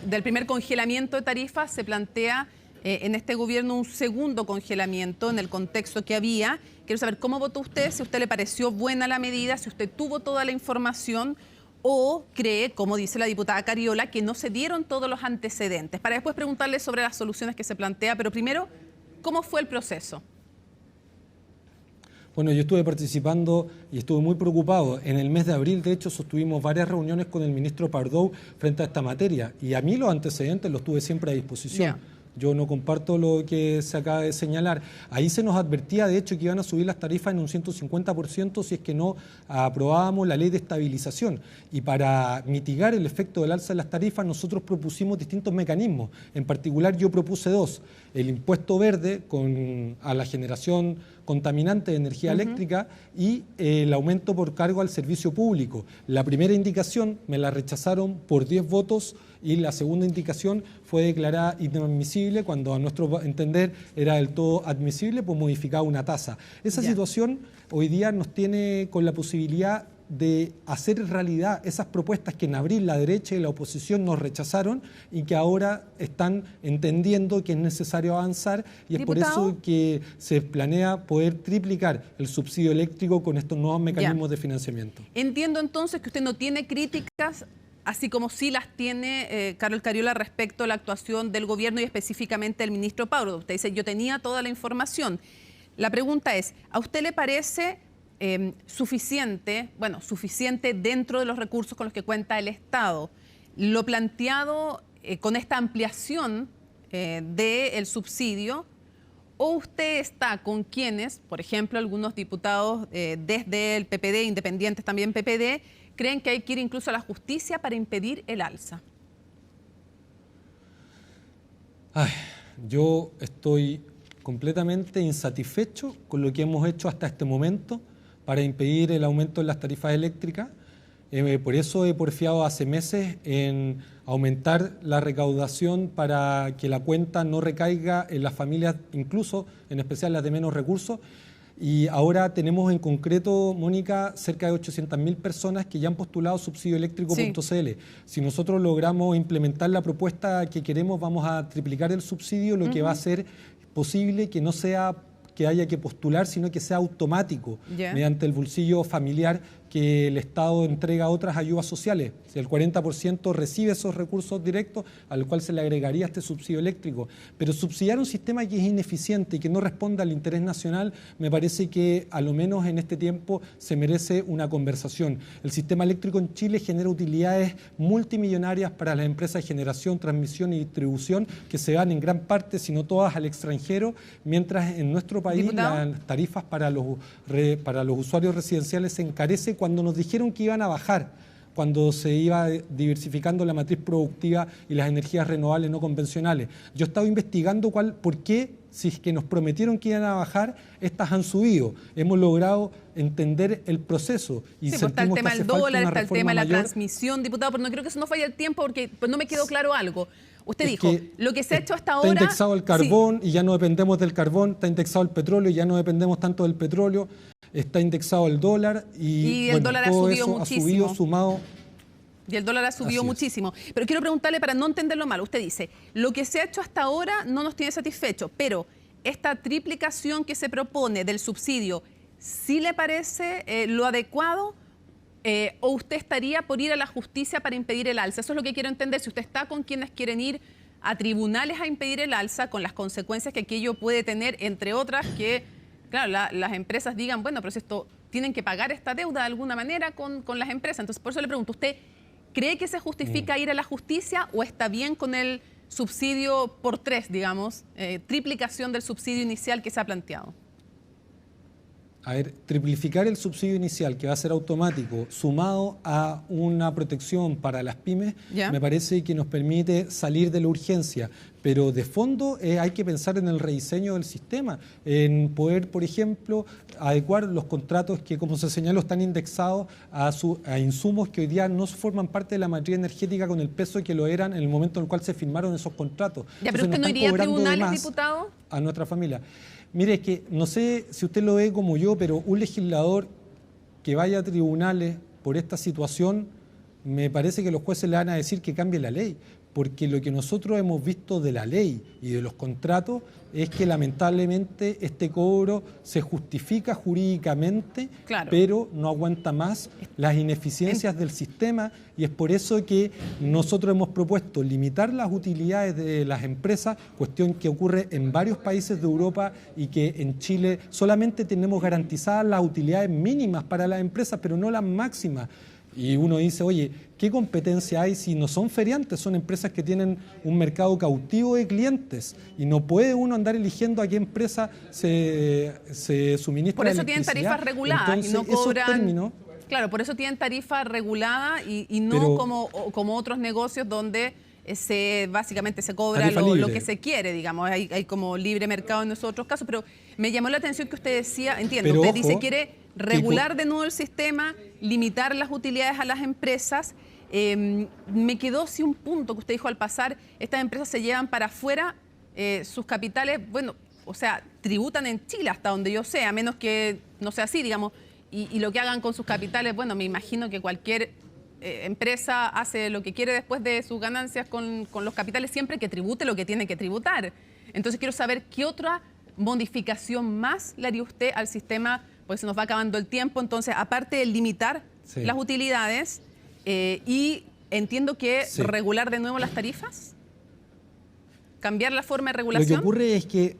del primer congelamiento de tarifas, se plantea en este gobierno un segundo congelamiento en el contexto que había? Quiero saber cómo votó usted, si a usted le pareció buena la medida, si usted tuvo toda la información, o cree, como dice la diputada Cariola, que no se dieron todos los antecedentes, para después preguntarle sobre las soluciones que se plantea. Pero primero, ¿cómo fue el proceso? Bueno, yo estuve participando y estuve muy preocupado. En el mes de abril, de hecho, sostuvimos varias reuniones con el ministro Pardow frente a esta materia, y a mí los antecedentes los tuve siempre a disposición. Yo no comparto lo que se acaba de señalar. Ahí se nos advertía, de hecho, que iban a subir las tarifas en un 150% si es que no aprobábamos la ley de estabilización. Y para mitigar el efecto del alza de las tarifas, nosotros propusimos distintos mecanismos. En particular, yo propuse dos. El impuesto verde a la generación contaminante de energía eléctrica y el aumento por cargo al servicio público. La primera indicación me la rechazaron por 10 votos y la segunda indicación fue declarada inadmisible cuando a nuestro entender era del todo admisible, pues modificaba una tasa. Esa situación hoy día nos tiene con la posibilidad de hacer realidad esas propuestas que en abril la derecha y la oposición nos rechazaron y que ahora están entendiendo que es necesario avanzar, y es por eso que se planea poder triplicar el subsidio eléctrico con estos nuevos mecanismos de financiamiento. Entiendo entonces que usted no tiene críticas, así como sí las tiene Carol Cariola respecto a la actuación del gobierno y específicamente del ministro Pardo. Usted dice, yo tenía toda la información. La pregunta es, ¿a usted le parece suficiente dentro de los recursos con los que cuenta el Estado lo planteado con esta ampliación del subsidio, o usted está con quienes, por ejemplo, algunos diputados desde el PPD, independientes también PPD, creen que hay que ir incluso a la justicia para impedir el alza? Yo estoy completamente insatisfecho con lo que hemos hecho hasta este momento para impedir el aumento de las tarifas eléctricas. Por eso he porfiado hace meses en aumentar la recaudación para que la cuenta no recaiga en las familias, incluso en especial las de menos recursos. Y ahora tenemos en concreto, Mónica, cerca de 800.000 personas que ya han postulado subsidioeléctrico.cl. Si nosotros logramos implementar la propuesta que queremos, vamos a triplicar el subsidio, lo que va a hacer posible que no sea que haya que postular, sino que sea automático mediante el bolsillo familiar que el Estado entrega a otras ayudas sociales. Si el 40% recibe esos recursos directos, al cual se le agregaría este subsidio eléctrico. Pero subsidiar un sistema que es ineficiente y que no responde al interés nacional, me parece que a lo menos en este tiempo se merece una conversación. El sistema eléctrico en Chile genera utilidades multimillonarias para las empresas de generación, transmisión y distribución, que se van en gran parte, si no todas, al extranjero, mientras en nuestro país las tarifas para los usuarios residenciales se encarece cuando nos dijeron que iban a bajar, cuando se iba diversificando la matriz productiva y las energías renovables no convencionales. Yo he estado investigando por qué, si es que nos prometieron que iban a bajar, estas han subido. Hemos logrado entender el proceso. Y sí, está el tema del dólar, está el tema de la transmisión, diputado, pero no creo que eso no falle el tiempo porque no me quedó claro algo. Usted dijo, lo que se ha hecho hasta ahora... Está indexado el carbón y ya no dependemos del carbón, está indexado el petróleo y ya no dependemos tanto del petróleo, está indexado el dólar y el dólar todo ha subido eso muchísimo. Ha subido sumado... Y el dólar ha subido muchísimo. Pero quiero preguntarle, para no entenderlo mal, usted dice, lo que se ha hecho hasta ahora no nos tiene satisfecho, pero esta triplicación que se propone del subsidio, ¿sí le parece lo adecuado? ¿O usted estaría por ir a la justicia para impedir el alza? Eso es lo que quiero entender. Si usted está con quienes quieren ir a tribunales a impedir el alza, con las consecuencias que aquello puede tener, entre otras que, claro, las empresas digan, bueno, pero si esto tienen que pagar esta deuda de alguna manera con las empresas. Entonces, por eso le pregunto, ¿usted cree que se justifica ir a la justicia o está bien con el subsidio por 3, digamos, triplicación del subsidio inicial que se ha planteado? A ver, triplificar el subsidio inicial, que va a ser automático, sumado a una protección para las pymes, me parece que nos permite salir de la urgencia. Pero de fondo hay que pensar en el rediseño del sistema, en poder, por ejemplo, adecuar los contratos que, como se señaló, están indexados a insumos que hoy día no forman parte de la matriz energética con el peso que lo eran en el momento en el cual se firmaron esos contratos. Ya, pero usted no iría a tribunales, diputado. A nuestra familia. Mire, es que no sé si usted lo ve como yo, pero un legislador que vaya a tribunales por esta situación, me parece que los jueces le van a decir que cambie la ley, porque lo que nosotros hemos visto de la ley y de los contratos es que lamentablemente este cobro se justifica jurídicamente, pero no aguanta más las ineficiencias del sistema, y es por eso que nosotros hemos propuesto limitar las utilidades de las empresas, cuestión que ocurre en varios países de Europa y que en Chile solamente tenemos garantizadas las utilidades mínimas para las empresas, pero no las máximas. Y uno dice, oye, ¿qué competencia hay si no son feriantes? Son empresas que tienen un mercado cautivo de clientes y no puede uno andar eligiendo a qué empresa se suministra. Por eso electricidad. tienen tarifas reguladas. Entonces, y no cobran. esos términos, claro, por eso tienen tarifa regulada y no como otros negocios donde básicamente se cobra lo que se quiere, digamos. Hay como libre mercado en esos otros casos, pero me llamó la atención que usted decía, entiendo, pero usted ojo, dice quiere regular de nuevo el sistema, limitar las utilidades a las empresas. Me quedó sí un punto que usted dijo al pasar, estas empresas se llevan para afuera sus capitales, bueno, o sea, tributan en Chile hasta donde yo sé, a menos que no sea así, digamos, y lo que hagan con sus capitales, bueno, me imagino que cualquier empresa hace lo que quiere después de sus ganancias con los capitales, siempre que tribute lo que tiene que tributar. Entonces quiero saber qué otra modificación más le haría usted al sistema, pues se nos va acabando el tiempo, entonces aparte de limitar las utilidades y entiendo que regular de nuevo las tarifas, cambiar la forma de regulación. Lo que ocurre es que,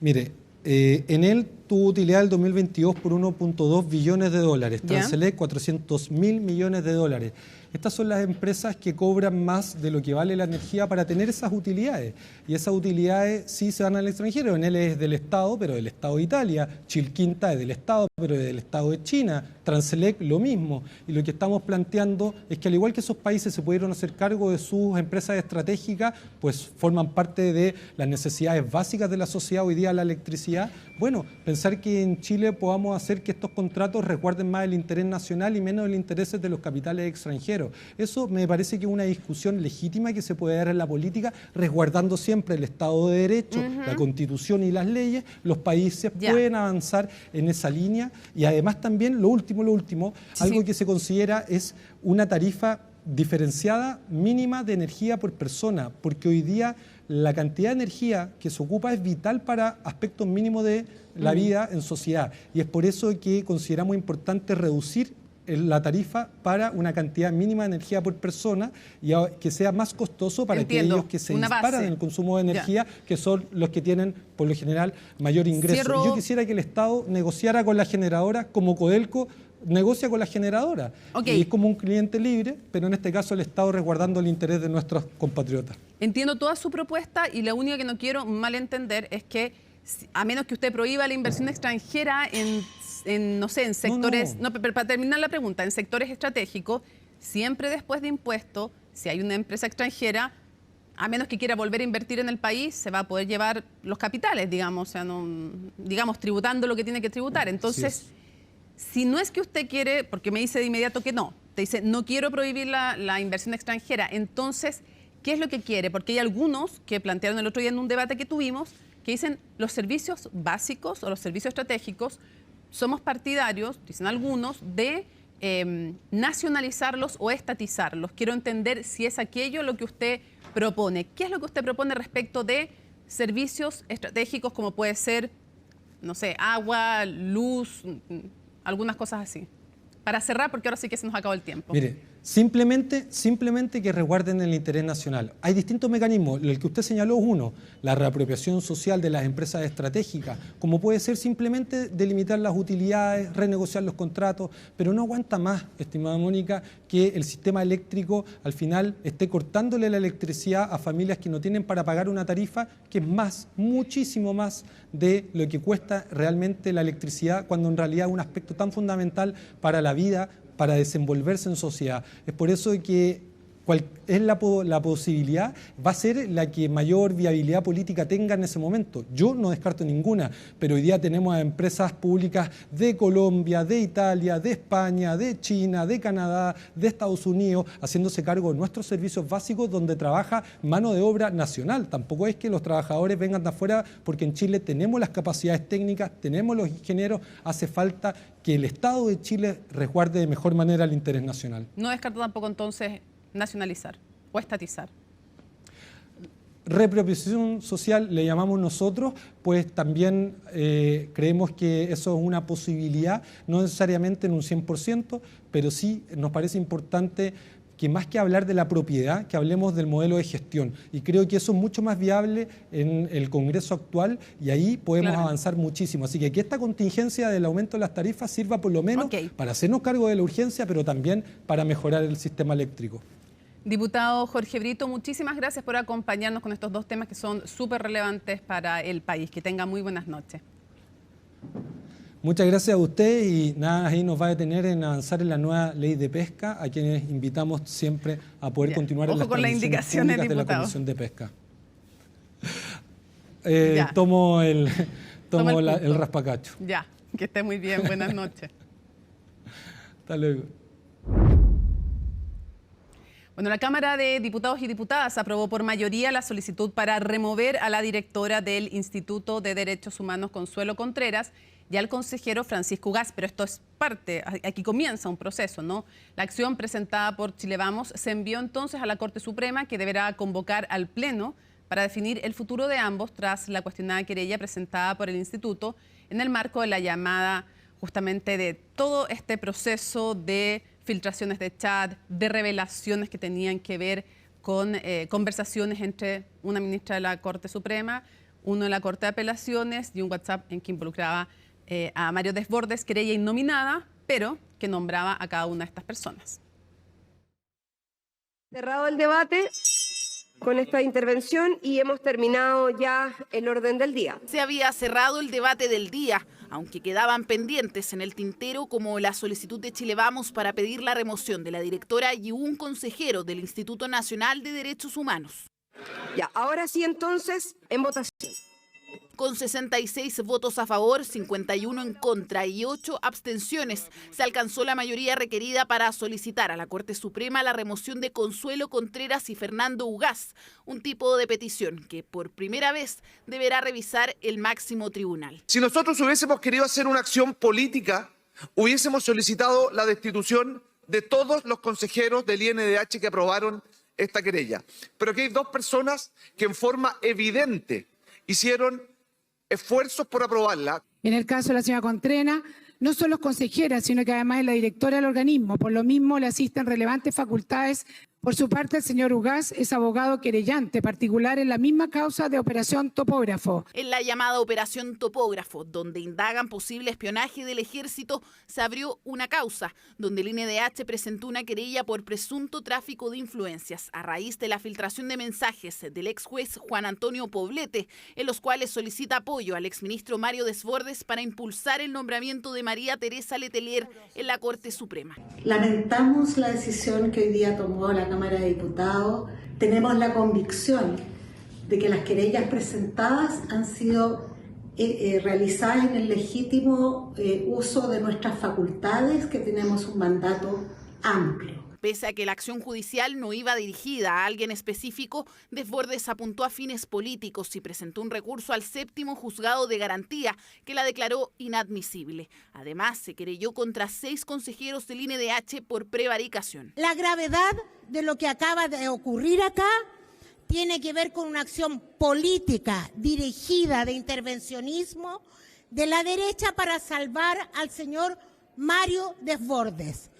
mire, Enel tuvo utilidad del 2022 por 1.2 billones de dólares, Transelec 400.000 millones de dólares. Estas son las empresas que cobran más de lo que vale la energía para tener esas utilidades. Y esas utilidades sí se van al extranjero. Enel es del Estado, pero del Estado de Italia. Chilquinta es del Estado, pero del Estado de China. Transelec lo mismo. Y lo que estamos planteando es que al igual que esos países se pudieron hacer cargo de sus empresas estratégicas, pues forman parte de las necesidades básicas de la sociedad hoy día, la electricidad. Bueno, pensar que en Chile podamos hacer que estos contratos resguarden más el interés nacional y menos el interés de los capitales extranjeros. Eso me parece que es una discusión legítima que se puede dar en la política, resguardando siempre el Estado de Derecho, la Constitución y las leyes. Los países pueden avanzar en esa línea y además también, lo último, algo que se considera es una tarifa diferenciada mínima de energía por persona, porque hoy día la cantidad de energía que se ocupa es vital para aspectos mínimos de la vida en sociedad. Y es por eso que consideramos importante reducir la tarifa para una cantidad mínima de energía por persona y que sea más costoso para aquellos que se disparan en el consumo de energía, que son los que tienen, por lo general, mayor ingreso. Yo quisiera que el Estado negociara con las generadoras como Codelco negocia con la generadora. Y es como un cliente libre, pero en este caso el Estado resguardando el interés de nuestros compatriotas. Entiendo toda su propuesta y lo único que no quiero malentender es que, a menos que usted prohíba la inversión extranjera en sectores, pero para terminar la pregunta, en sectores estratégicos, siempre después de impuesto, si hay una empresa extranjera, a menos que quiera volver a invertir en el país, se va a poder llevar los capitales, digamos, o sea, digamos, tributando lo que tiene que tributar. Entonces, si no es que usted quiere, porque me dice de inmediato que no, te dice, no quiero prohibir la inversión extranjera, entonces, ¿qué es lo que quiere? Porque hay algunos que plantearon el otro día en un debate que tuvimos, que dicen, los servicios básicos o los servicios estratégicos, somos partidarios, dicen algunos, de nacionalizarlos o estatizarlos. Quiero entender si es aquello lo que usted propone. ¿Qué es lo que usted propone respecto de servicios estratégicos como puede ser, no sé, agua, luz, algunas cosas así? Para cerrar, porque ahora sí que se nos acabó el tiempo. Mire, simplemente que resguarden el interés nacional. Hay distintos mecanismos. El que usted señaló es uno, la reapropiación social de las empresas estratégicas, como puede ser simplemente delimitar las utilidades, renegociar los contratos, pero no aguanta más, estimada Mónica, que el sistema eléctrico al final esté cortándole la electricidad a familias que no tienen para pagar una tarifa que es más, muchísimo más de lo que cuesta realmente la electricidad, cuando en realidad es un aspecto tan fundamental para la vida, para desenvolverse en sociedad. Es por eso que es la posibilidad, va a ser la que mayor viabilidad política tenga en ese momento. Yo no descarto ninguna, pero hoy día tenemos a empresas públicas de Colombia, de Italia, de España, de China, de Canadá, de Estados Unidos, haciéndose cargo de nuestros servicios básicos donde trabaja mano de obra nacional. Tampoco es que los trabajadores vengan de afuera, porque en Chile tenemos las capacidades técnicas, tenemos los ingenieros, hace falta que el Estado de Chile resguarde de mejor manera el interés nacional. No descarto tampoco entonces nacionalizar o estatizar. Reapropiación social le llamamos nosotros, pues también creemos que eso es una posibilidad, no necesariamente en un 100%, pero sí nos parece importante que más que hablar de la propiedad, que hablemos del modelo de gestión. Y creo que eso es mucho más viable en el Congreso actual y ahí podemos avanzar muchísimo. Así que esta contingencia del aumento de las tarifas sirva por lo menos para hacernos cargo de la urgencia, pero también para mejorar el sistema eléctrico. Diputado Jorge Brito, muchísimas gracias por acompañarnos con estos dos temas que son súper relevantes para el país. Que tenga muy buenas noches. Muchas gracias a usted y nada ahí nos va a detener en avanzar en la nueva ley de pesca, a quienes invitamos siempre a poder continuar en las transmisiones públicas de la Comisión de Pesca. Tomo el raspacacho. Ya, que esté muy bien. Buenas noches. Hasta luego. Bueno, la Cámara de Diputados y Diputadas aprobó por mayoría la solicitud para remover a la directora del Instituto de Derechos Humanos, Consuelo Contreras, y al consejero Francisco Ugaz, pero esto es parte, aquí comienza un proceso, ¿no? La acción presentada por Chile Vamos se envió entonces a la Corte Suprema, que deberá convocar al Pleno para definir el futuro de ambos tras la cuestionada querella presentada por el Instituto en el marco de la llamada justamente de todo este proceso de filtraciones de chat, de revelaciones que tenían que ver con conversaciones entre una ministra de la Corte Suprema, uno de la Corte de Apelaciones y un WhatsApp en que involucraba a Mario Desbordes, querella innominada, pero que nombraba a cada una de estas personas. Cerrado el debate con esta intervención y hemos terminado ya el orden del día. Se había cerrado el debate del día, aunque quedaban pendientes en el tintero como la solicitud de Chile Vamos para pedir la remoción de la directora y un consejero del Instituto Nacional de Derechos Humanos. Ya, ahora sí entonces, en votación. Con 66 votos a favor, 51 en contra y 8 abstenciones, se alcanzó la mayoría requerida para solicitar a la Corte Suprema la remoción de Consuelo Contreras y Fernando Ugaz, un tipo de petición que por primera vez deberá revisar el máximo tribunal. Si nosotros hubiésemos querido hacer una acción política, hubiésemos solicitado la destitución de todos los consejeros del INDH que aprobaron esta querella. Pero aquí hay dos personas que en forma evidente hicieron esfuerzos por aprobarla. En el caso de la señora Contreras, no solo es consejera, sino que además es la directora del organismo. Por lo mismo, le asisten relevantes facultades. Por su parte, el señor Ugaz es abogado querellante, particular en la misma causa de Operación Topógrafo. En la llamada Operación Topógrafo, donde indagan posible espionaje del ejército, se abrió una causa, donde el INDH presentó una querella por presunto tráfico de influencias a raíz de la filtración de mensajes del ex juez Juan Antonio Poblete, en los cuales solicita apoyo al exministro Mario Desbordes para impulsar el nombramiento de María Teresa Letelier en la Corte Suprema. Lamentamos la decisión que hoy día tomó la Cámara de Diputados. Tenemos la convicción de que las querellas presentadas han sido realizadas en el legítimo uso de nuestras facultades, que tenemos un mandato amplio. Pese a que la acción judicial no iba dirigida a alguien específico, Desbordes apuntó a fines políticos y presentó un recurso al 7º Juzgado de Garantía, que la declaró inadmisible. Además, se querelló contra 6 consejeros del INDH por prevaricación. La gravedad de lo que acaba de ocurrir acá tiene que ver con una acción política dirigida de intervencionismo de la derecha para salvar al señor Mario Desbordes.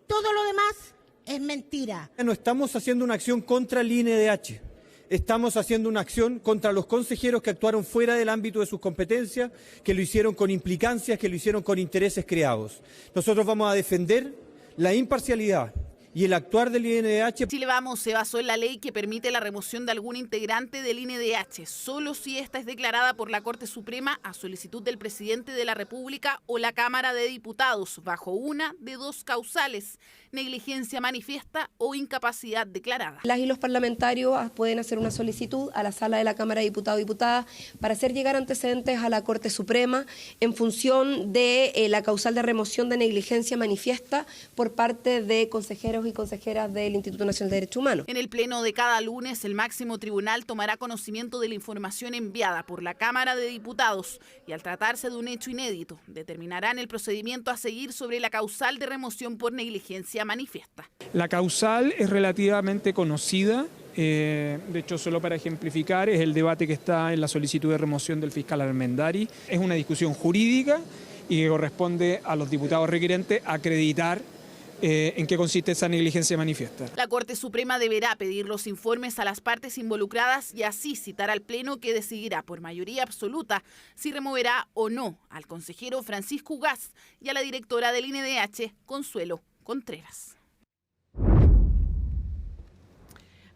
Todo lo demás es mentira. No estamos haciendo una acción contra el INDH, estamos haciendo una acción contra los consejeros que actuaron fuera del ámbito de sus competencias, que lo hicieron con implicancias, que lo hicieron con intereses creados. Nosotros vamos a defender la imparcialidad y el actuar del INDH. Chile Vamos se basó en la ley que permite la remoción de algún integrante del INDH, solo si esta es declarada por la Corte Suprema a solicitud del presidente de la República o la Cámara de Diputados, bajo una de 2 causales: negligencia manifiesta o incapacidad declarada. Las y los parlamentarios pueden hacer una solicitud a la sala de la Cámara de Diputados y Diputadas para hacer llegar antecedentes a la Corte Suprema en función de la causal de remoción de negligencia manifiesta por parte de consejeros y consejeras del Instituto Nacional de Derechos Humanos. En el pleno de cada lunes, el máximo tribunal tomará conocimiento de la información enviada por la Cámara de Diputados y, al tratarse de un hecho inédito, determinarán el procedimiento a seguir sobre la causal de remoción por negligencia manifiesta. La causal es relativamente conocida. De hecho, solo para ejemplificar, es el debate que está en la solicitud de remoción del fiscal Armendari. Es una discusión jurídica y que corresponde a los diputados requerentes acreditar en qué consiste esa negligencia manifiesta. La Corte Suprema deberá pedir los informes a las partes involucradas y así citar al Pleno, que decidirá por mayoría absoluta si removerá o no al consejero Francisco Ugaz y a la directora del INDH, Consuelo Contreras.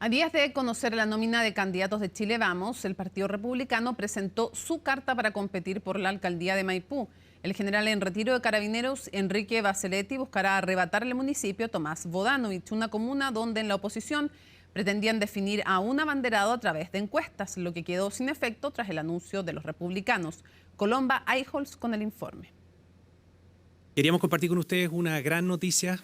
A días de conocer la nómina de candidatos de Chile Vamos, el Partido Republicano presentó su carta para competir por la alcaldía de Maipú. El general en retiro de Carabineros, Enrique Baseletti, buscará arrebatar al municipio Tomás Bodanovich, una comuna donde en la oposición pretendían definir a un abanderado a través de encuestas, lo que quedó sin efecto tras el anuncio de los republicanos. Colomba Eichholz con el informe. Queríamos compartir con ustedes una gran noticia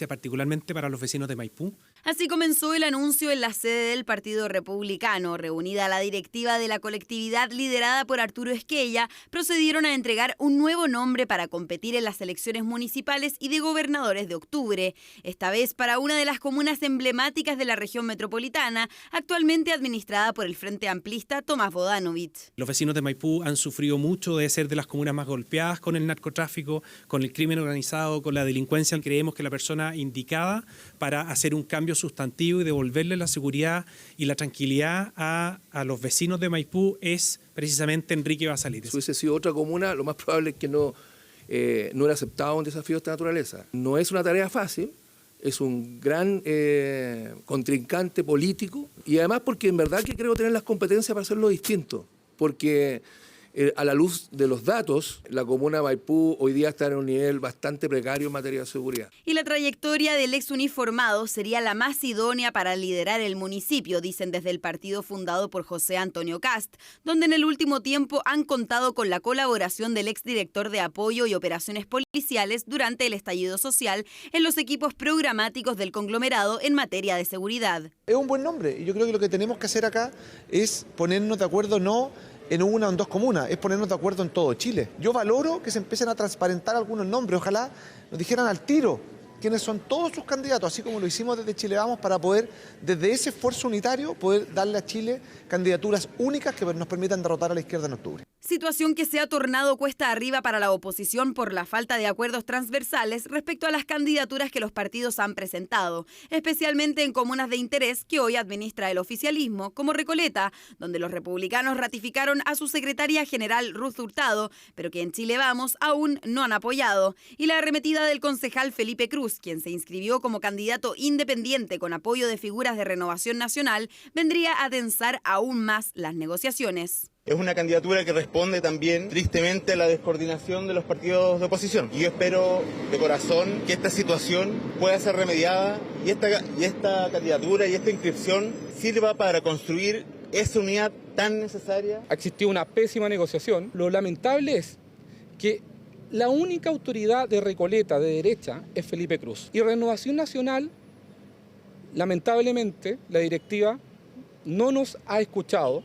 particularmente para los vecinos de Maipú. Así comenzó el anuncio en la sede del Partido Republicano. Reunida la directiva de la colectividad liderada por Arturo Esquella, procedieron a entregar un nuevo nombre para competir en las elecciones municipales y de gobernadores de octubre. Esta vez para una de las comunas emblemáticas de la región metropolitana, actualmente administrada por el Frente Amplista Tomás Bodanovich. Los vecinos de Maipú han sufrido mucho de ser de las comunas más golpeadas con el narcotráfico, con el crimen organizado, con la delincuencia. Creemos que la persona indicada para hacer un cambio sustantivo y devolverle la seguridad y la tranquilidad a los vecinos de Maipú es precisamente Enrique Basaletti. Si hubiese sido otra comuna, lo más probable es que no era aceptado un desafío de esta naturaleza. No es una tarea fácil, es un gran contrincante político y además porque en verdad que creo tener las competencias para hacerlo distinto, porque a la luz de los datos, la comuna de Maipú hoy día está en un nivel bastante precario en materia de seguridad. Y la trayectoria del ex uniformado sería la más idónea para liderar el municipio, dicen desde el partido fundado por José Antonio Kast, donde en el último tiempo han contado con la colaboración del exdirector de apoyo y operaciones policiales durante el estallido social en los equipos programáticos del conglomerado en materia de seguridad. Es un buen nombre y yo creo que lo que tenemos que hacer acá es ponernos de acuerdo no en una o en dos comunas, es ponernos de acuerdo en todo Chile. Yo valoro que se empiecen a transparentar algunos nombres, ojalá nos dijeran al tiro quiénes son todos sus candidatos, así como lo hicimos desde Chile Vamos, para poder, desde ese esfuerzo unitario, poder darle a Chile candidaturas únicas que nos permitan derrotar a la izquierda en octubre. Situación que se ha tornado cuesta arriba para la oposición por la falta de acuerdos transversales respecto a las candidaturas que los partidos han presentado, especialmente en comunas de interés que hoy administra el oficialismo, como Recoleta, donde los republicanos ratificaron a su secretaria general Ruth Hurtado, pero que en Chile Vamos aún no han apoyado, y la arremetida del concejal Felipe Cruz, quien se inscribió como candidato independiente con apoyo de figuras de Renovación Nacional, vendría a tensar aún más las negociaciones. Es una candidatura que responde también tristemente a la descoordinación de los partidos de oposición. Y yo espero de corazón que esta situación pueda ser remediada y esta candidatura y esta inscripción sirva para construir esa unidad tan necesaria. Ha existido una pésima negociación. Lo lamentable es que la única autoridad de Recoleta de derecha es Felipe Cruz. Y Renovación Nacional, lamentablemente, la directiva no nos ha escuchado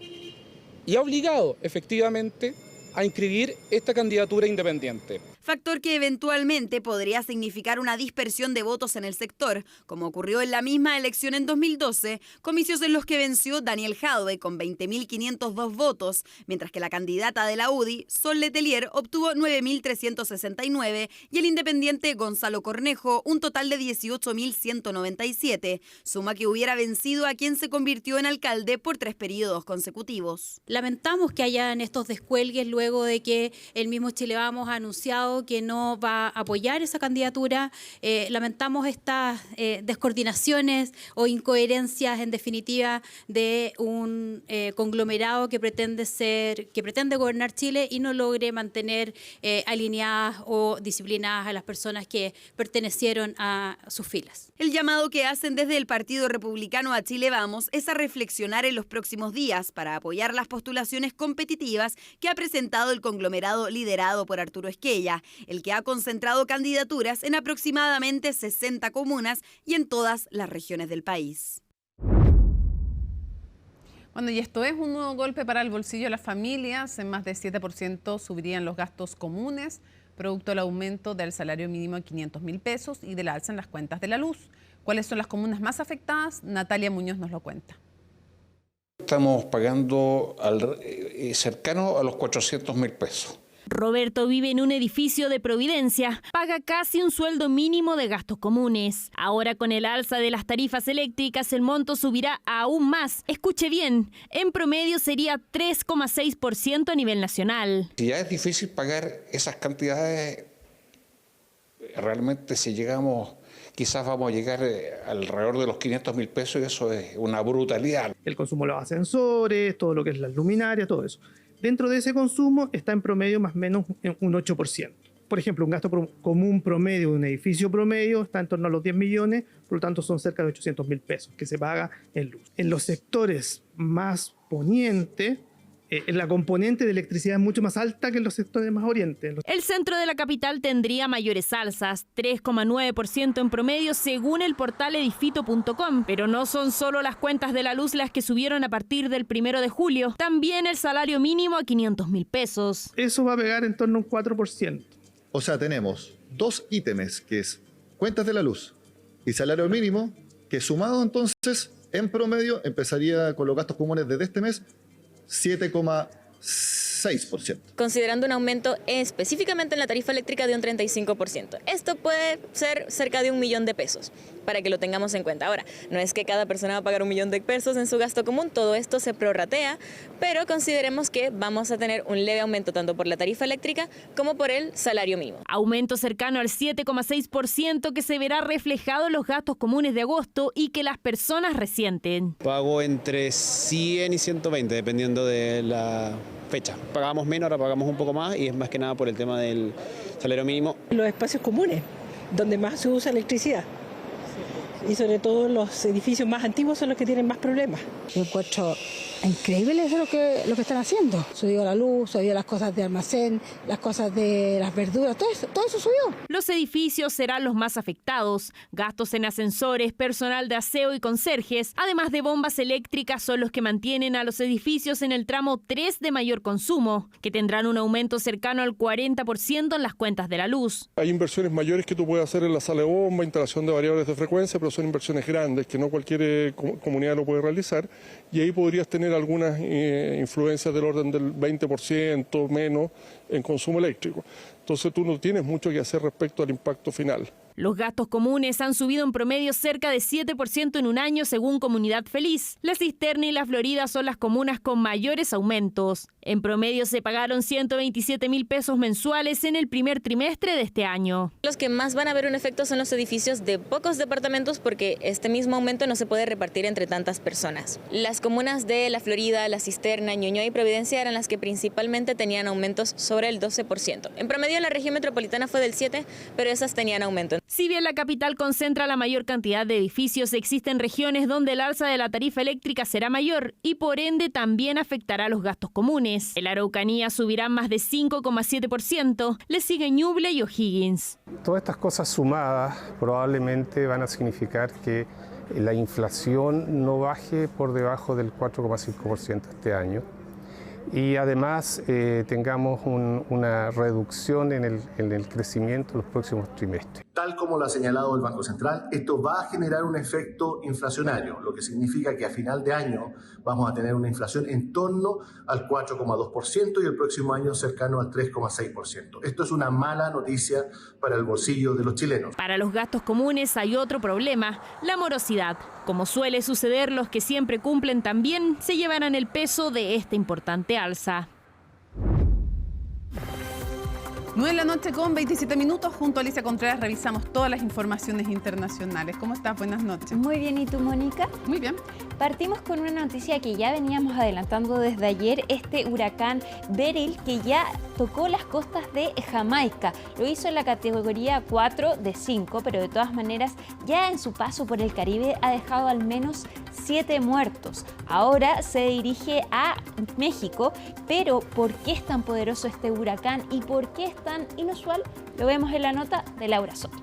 y ha obligado efectivamente a inscribir esta candidatura independiente. Factor que eventualmente podría significar una dispersión de votos en el sector, como ocurrió en la misma elección en 2012, comicios en los que venció Daniel Jadwe con 20.502 votos, mientras que la candidata de la UDI, Sol Letelier, obtuvo 9.369 y el independiente Gonzalo Cornejo un total de 18.197, suma que hubiera vencido a quien se convirtió en alcalde por 3 periodos consecutivos. Lamentamos que hayan estos descuelgues luego de que el mismo Chile Vamos ha anunciado que no va a apoyar esa candidatura. Lamentamos estas descoordinaciones o incoherencias, en definitiva, de un conglomerado que pretende gobernar Chile y no logre mantener alineadas o disciplinadas a las personas que pertenecieron a sus filas. El llamado que hacen desde el Partido Republicano a Chile Vamos es a reflexionar en los próximos días para apoyar las postulaciones competitivas que ha presentado el conglomerado liderado por Arturo Esquella, el que ha concentrado candidaturas en aproximadamente 60 comunas y en todas las regiones del país. Bueno, y esto es un nuevo golpe para el bolsillo de las familias. En más de 7% subirían los gastos comunes, producto del aumento del salario mínimo de 500.000 pesos y del alza en las cuentas de la luz. ¿Cuáles son las comunas más afectadas? Natalia Muñoz nos lo cuenta. Estamos pagando cercano a los 400.000 pesos. Roberto vive en un edificio de Providencia, paga casi un sueldo mínimo de gastos comunes. Ahora con el alza de las tarifas eléctricas el monto subirá aún más. Escuche bien, en promedio sería 3,6% a nivel nacional. Si ya es difícil pagar esas cantidades, realmente si llegamos, quizás vamos a llegar alrededor de los 500.000 pesos y eso es una brutalidad. El consumo de los ascensores, todo lo que es las luminarias, todo eso. Dentro de ese consumo está en promedio más o menos un 8%. Por ejemplo, un gasto común promedio de un edificio promedio está en torno a los 10 millones, por lo tanto son cerca de 800.000 pesos que se paga en luz. En los sectores más ponientes, la componente de electricidad es mucho más alta que en los sectores más orientes. El centro de la capital tendría mayores alzas, 3,9% en promedio según el portal edifito.com. Pero no son solo las cuentas de la luz las que subieron a partir del 1 de julio, también el salario mínimo a 500.000 pesos. Eso va a pegar en torno a un 4%. O sea, tenemos dos ítems, que es cuentas de la luz y salario mínimo, que sumado entonces, en promedio, empezaría con los gastos comunes desde este mes, 7,6%. Considerando un aumento específicamente en la tarifa eléctrica de un 35%. Esto puede ser cerca de 1 millón de pesos, para que lo tengamos en cuenta. Ahora, no es que cada persona va a pagar 1 millón de pesos en su gasto común, todo esto se prorratea, pero consideremos que vamos a tener un leve aumento tanto por la tarifa eléctrica como por el salario mínimo. Aumento cercano al 7,6% que se verá reflejado en los gastos comunes de agosto y que las personas resienten. Pago entre 100 y 120, dependiendo de la fecha. Pagábamos menos, ahora pagamos un poco más y es más que nada por el tema del salario mínimo. Los espacios comunes, donde más se usa electricidad. Y sobre todo los edificios más antiguos son los que tienen más problemas. Yo encuentro increíble eso lo que están haciendo. Subió la luz, subió las cosas de almacén, las cosas de las verduras, todo eso subió. Los edificios serán los más afectados. Gastos en ascensores, personal de aseo y conserjes, además de bombas eléctricas, son los que mantienen a los edificios en el tramo 3 de mayor consumo, que tendrán un aumento cercano al 40% en las cuentas de la luz. Hay inversiones mayores que tú puedes hacer en la sala de bomba, instalación de variables de frecuencia, pero son inversiones grandes que no cualquier comunidad lo puede realizar y ahí podrías tener algunas influencias del orden del 20% menos en consumo eléctrico. Entonces tú no tienes mucho que hacer respecto al impacto final. Los gastos comunes han subido en promedio cerca de 7% en un año según Comunidad Feliz. La Cisterna y La Florida son las comunas con mayores aumentos. En promedio se pagaron 127.000 pesos mensuales en el primer trimestre de este año. Los que más van a ver un efecto son los edificios de pocos departamentos porque este mismo aumento no se puede repartir entre tantas personas. Las comunas de La Florida, La Cisterna, Ñuñoa y Providencia eran las que principalmente tenían aumentos sobre el 12%. En promedio la región metropolitana fue del 7%, pero esas tenían aumento. Si bien la capital concentra la mayor cantidad de edificios, existen regiones donde el alza de la tarifa eléctrica será mayor y por ende también afectará los gastos comunes. En la Araucanía subirán más de 5,7%, le sigue Ñuble y O'Higgins. Todas estas cosas sumadas probablemente van a significar que la inflación no baje por debajo del 4,5% este año. Y además tengamos una reducción en el crecimiento en los próximos trimestres. Tal como lo ha señalado el Banco Central, esto va a generar un efecto inflacionario, lo que significa que a final de año vamos a tener una inflación en torno al 4,2% y el próximo año cercano al 3,6%. Esto es una mala noticia para el bolsillo de los chilenos. Para los gastos comunes hay otro problema, la morosidad. Como suele suceder, los que siempre cumplen también se llevarán el peso de esta importante alza. 9 de la noche con 27 minutos. Junto a Alicia Contreras revisamos todas las informaciones internacionales. ¿Cómo estás? Buenas noches. Muy bien, ¿y tú, Mónica? Muy bien. Partimos con una noticia que ya veníamos adelantando desde ayer, este huracán Beryl que ya tocó las costas de Jamaica. Lo hizo en la categoría 4 de 5, pero de todas maneras ya en su paso por el Caribe ha dejado al menos 7 muertos. Ahora se dirige a México, pero ¿por qué es tan poderoso este huracán y por qué es tan inusual? Lo vemos en la nota de Laura Soto.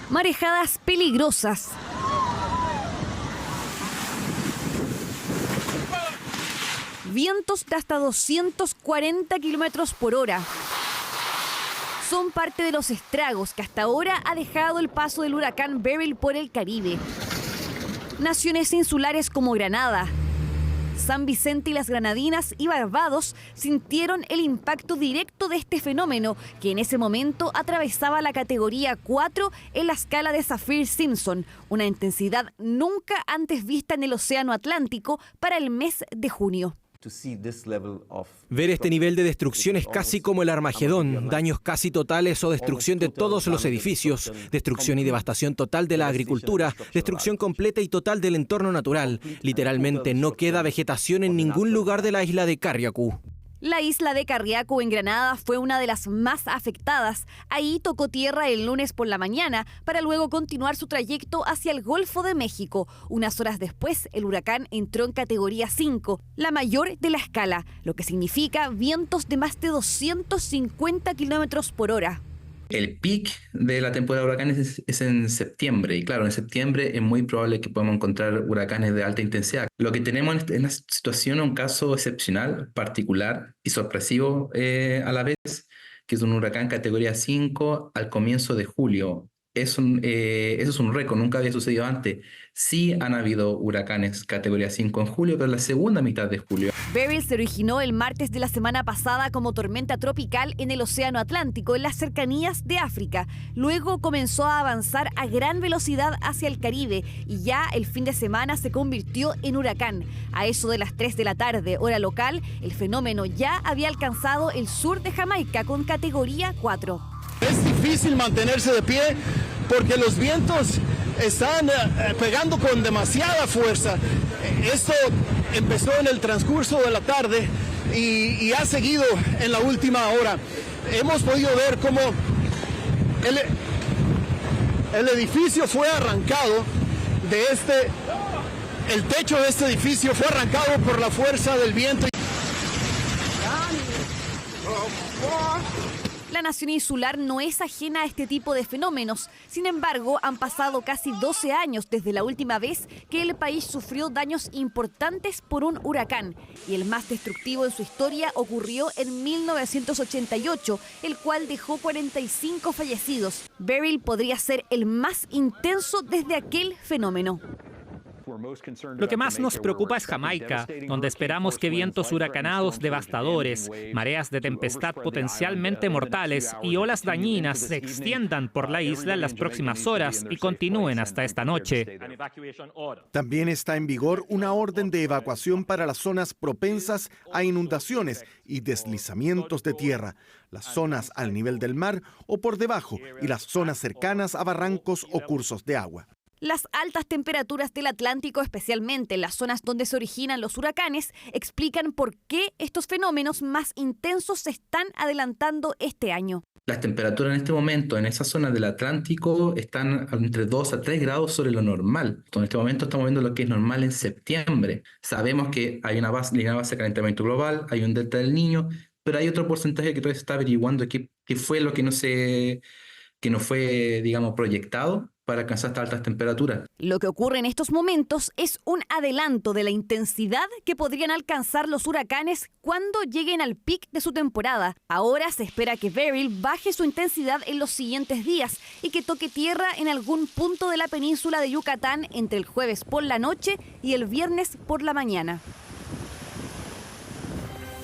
Marejadas peligrosas. Vientos de hasta 240 kilómetros por hora. Son parte de los estragos que hasta ahora ha dejado el paso del huracán Beryl por el Caribe. Naciones insulares como Granada, San Vicente y las Granadinas y Barbados sintieron el impacto directo de este fenómeno, que en ese momento atravesaba la categoría 4 en la escala de Saffir-Simpson, una intensidad nunca antes vista en el Océano Atlántico para el mes de junio. Ver este nivel de destrucción es casi como el Armagedón, daños casi totales o destrucción de todos los edificios, destrucción y devastación total de la agricultura, destrucción completa y total del entorno natural. Literalmente no queda vegetación en ningún lugar de la isla de Carriacou. La isla de Carriacou en Granada fue una de las más afectadas. Ahí tocó tierra el lunes por la mañana para luego continuar su trayecto hacia el Golfo de México. Unas horas después, el huracán entró en categoría 5, la mayor de la escala, lo que significa vientos de más de 250 kilómetros por hora. El pic de la temporada de huracanes es en septiembre, y claro, en septiembre es muy probable que podamos encontrar huracanes de alta intensidad. Lo que tenemos en esta situación es un caso excepcional, particular y sorpresivo a la vez, que es un huracán categoría 5 al comienzo de julio. Eso es un récord, nunca había sucedido antes. Sí han habido huracanes categoría 5 en julio, pero en la segunda mitad de julio. Beryl se originó el martes de la semana pasada como tormenta tropical en el Océano Atlántico, en las cercanías de África. Luego comenzó a avanzar a gran velocidad hacia el Caribe y ya el fin de semana se convirtió en huracán. A eso de las 3 de la tarde, hora local, el fenómeno ya había alcanzado el sur de Jamaica con categoría 4. Es difícil mantenerse de pie porque los vientos están pegando con demasiada fuerza. Esto empezó en el transcurso de la tarde y ha seguido en la última hora. Hemos podido ver cómo el edificio fue arrancado el techo de este edificio fue arrancado por la fuerza del viento. La nación insular no es ajena a este tipo de fenómenos. Sin embargo, han pasado casi 12 años desde la última vez que el país sufrió daños importantes por un huracán. Y el más destructivo en su historia ocurrió en 1988, el cual dejó 45 fallecidos. Beryl podría ser el más intenso desde aquel fenómeno. Lo que más nos preocupa es Jamaica, donde esperamos que vientos huracanados devastadores, mareas de tempestad potencialmente mortales y olas dañinas se extiendan por la isla en las próximas horas y continúen hasta esta noche. También está en vigor una orden de evacuación para las zonas propensas a inundaciones y deslizamientos de tierra, las zonas al nivel del mar o por debajo y las zonas cercanas a barrancos o cursos de agua. Las altas temperaturas del Atlántico, especialmente en las zonas donde se originan los huracanes, explican por qué estos fenómenos más intensos se están adelantando este año. Las temperaturas en este momento en esas zonas del Atlántico están entre 2 a 3 grados sobre lo normal. En este momento estamos viendo lo que es normal en septiembre. Sabemos que hay una base de calentamiento global, hay un delta del Niño, pero hay otro porcentaje que todavía se está averiguando qué fue lo que no fue, digamos, proyectado para alcanzar estas altas temperaturas. Lo que ocurre en estos momentos es un adelanto de la intensidad que podrían alcanzar los huracanes cuando lleguen al pic de su temporada. Ahora se espera que Beryl baje su intensidad en los siguientes días y que toque tierra en algún punto de la península de Yucatán entre el jueves por la noche y el viernes por la mañana.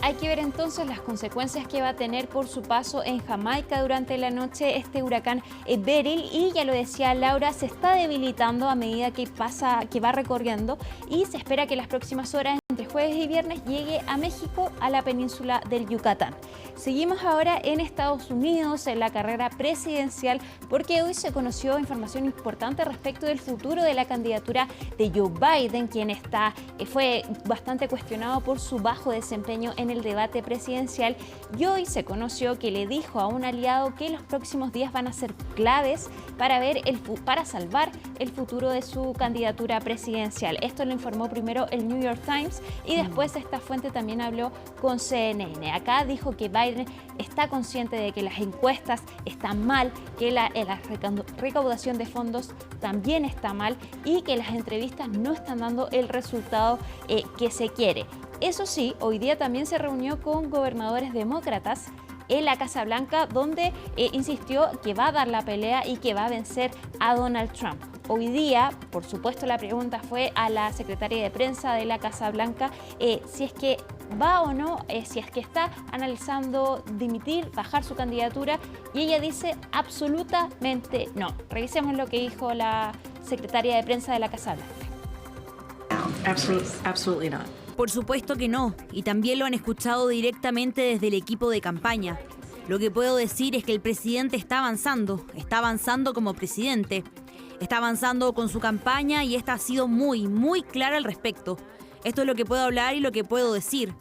Hay que ver entonces las consecuencias que va a tener por su paso en Jamaica durante la noche este huracán Beryl, y ya lo decía Laura, se está debilitando a medida que va recorriendo, y se espera que las próximas horas entre jueves y viernes llegue a México, a la península del Yucatán. Seguimos ahora en Estados Unidos en la carrera presidencial, porque hoy se conoció información importante respecto del futuro de la candidatura de Joe Biden, quien fue bastante cuestionado por su bajo desempeño en el debate presidencial, y hoy se conoció que le dijo a un aliado que los próximos días van a ser claves para salvar el futuro de su candidatura presidencial. Esto lo informó primero el New York Times y después esta fuente también habló con CNN. Acá dijo que Biden está consciente de que las encuestas están mal, que la recaudación de fondos también está mal y que las entrevistas no están dando el resultado que se quiere. Eso sí, hoy día también se reunió con gobernadores demócratas en la Casa Blanca, donde insistió que va a dar la pelea y que va a vencer a Donald Trump. Hoy día, por supuesto, la pregunta fue a la secretaria de prensa de la Casa Blanca si es que va o no, si es que está analizando dimitir, bajar su candidatura, y ella dice absolutamente no. Revisemos lo que dijo la secretaria de prensa de la Casa Blanca. Absolutely not. Por supuesto que no, y también lo han escuchado directamente desde el equipo de campaña. Lo que puedo decir es que el presidente está avanzando como presidente. Está avanzando con su campaña y esta ha sido muy, muy clara al respecto. Esto es lo que puedo hablar y lo que puedo decir.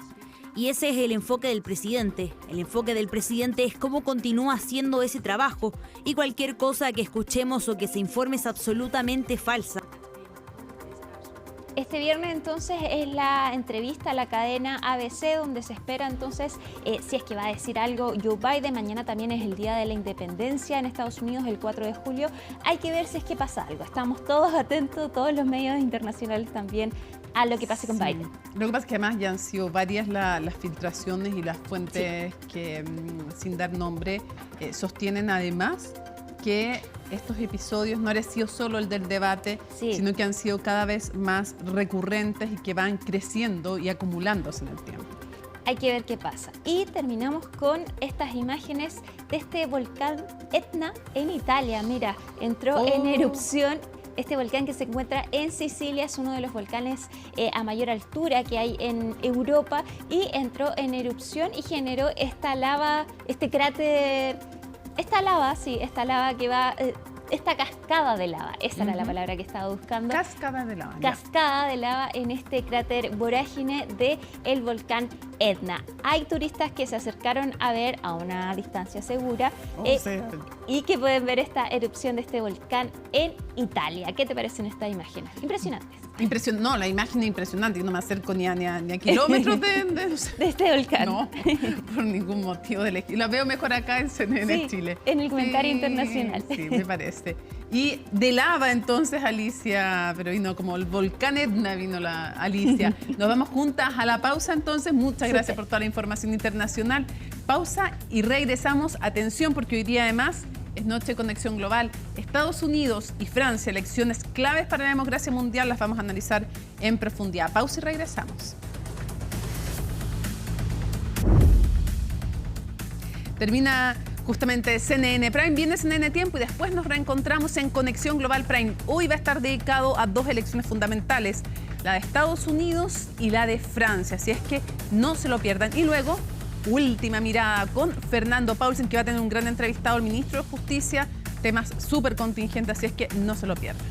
Y ese es el enfoque del presidente. El enfoque del presidente es cómo continúa haciendo ese trabajo, y cualquier cosa que escuchemos o que se informe es absolutamente falsa. Este viernes entonces es la entrevista a la cadena ABC, donde se espera entonces si es que va a decir algo Joe Biden. Mañana también es el Día de la Independencia en Estados Unidos, el 4 de julio. Hay que ver si es que pasa algo. Estamos todos atentos, todos los medios internacionales también, a lo que pase con Biden. Lo que pasa es que además ya han sido varias las filtraciones y las fuentes que, sin dar nombre, sostienen además que estos episodios no han sido solo el del debate, sino que han sido cada vez más recurrentes y que van creciendo y acumulándose en el tiempo. Hay que ver qué pasa. Y terminamos con estas imágenes de este volcán Etna en Italia. Mira, entró en erupción. Este volcán que se encuentra en Sicilia es uno de los volcanes a mayor altura que hay en Europa, y entró en erupción y generó esta lava, este cráter, esta lava que va, esta cascada de lava, esa era la palabra que estaba buscando. Cascada de lava. Cascada de lava en este cráter vorágine del volcán Etna. Hay turistas que se acercaron a ver a una distancia segura y que pueden ver esta erupción de este volcán en Italia. ¿Qué te parecen estas imágenes? Impresionantes. No, la imagen es impresionante. Yo no me acerco ni a kilómetros de este volcán. No, por ningún motivo de elegir. La veo mejor acá en CNN Chile. En el comentario internacional. Sí, me parece. Y de lava entonces, Alicia, pero vino como el volcán Etna, vino la Alicia. Nos vamos juntas a la pausa entonces. Muchas gracias por toda la información internacional. Pausa y regresamos. Atención, porque hoy día además es noche de conexión global. Estados Unidos y Francia, elecciones claves para la democracia mundial, las vamos a analizar en profundidad. Pausa y regresamos. Termina justamente CNN Prime, viene CNN Tiempo y después nos reencontramos en Conexión Global Prime. Hoy va a estar dedicado a dos elecciones fundamentales, la de Estados Unidos y la de Francia, así es que no se lo pierdan. Y luego, última mirada con Fernando Paulsen, que va a tener un gran entrevistado, el ministro de Justicia, temas súper contingentes, así es que no se lo pierdan.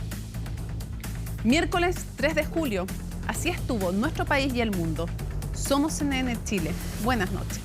Miércoles 3 de julio, así estuvo nuestro país y el mundo. Somos CNN Chile. Buenas noches.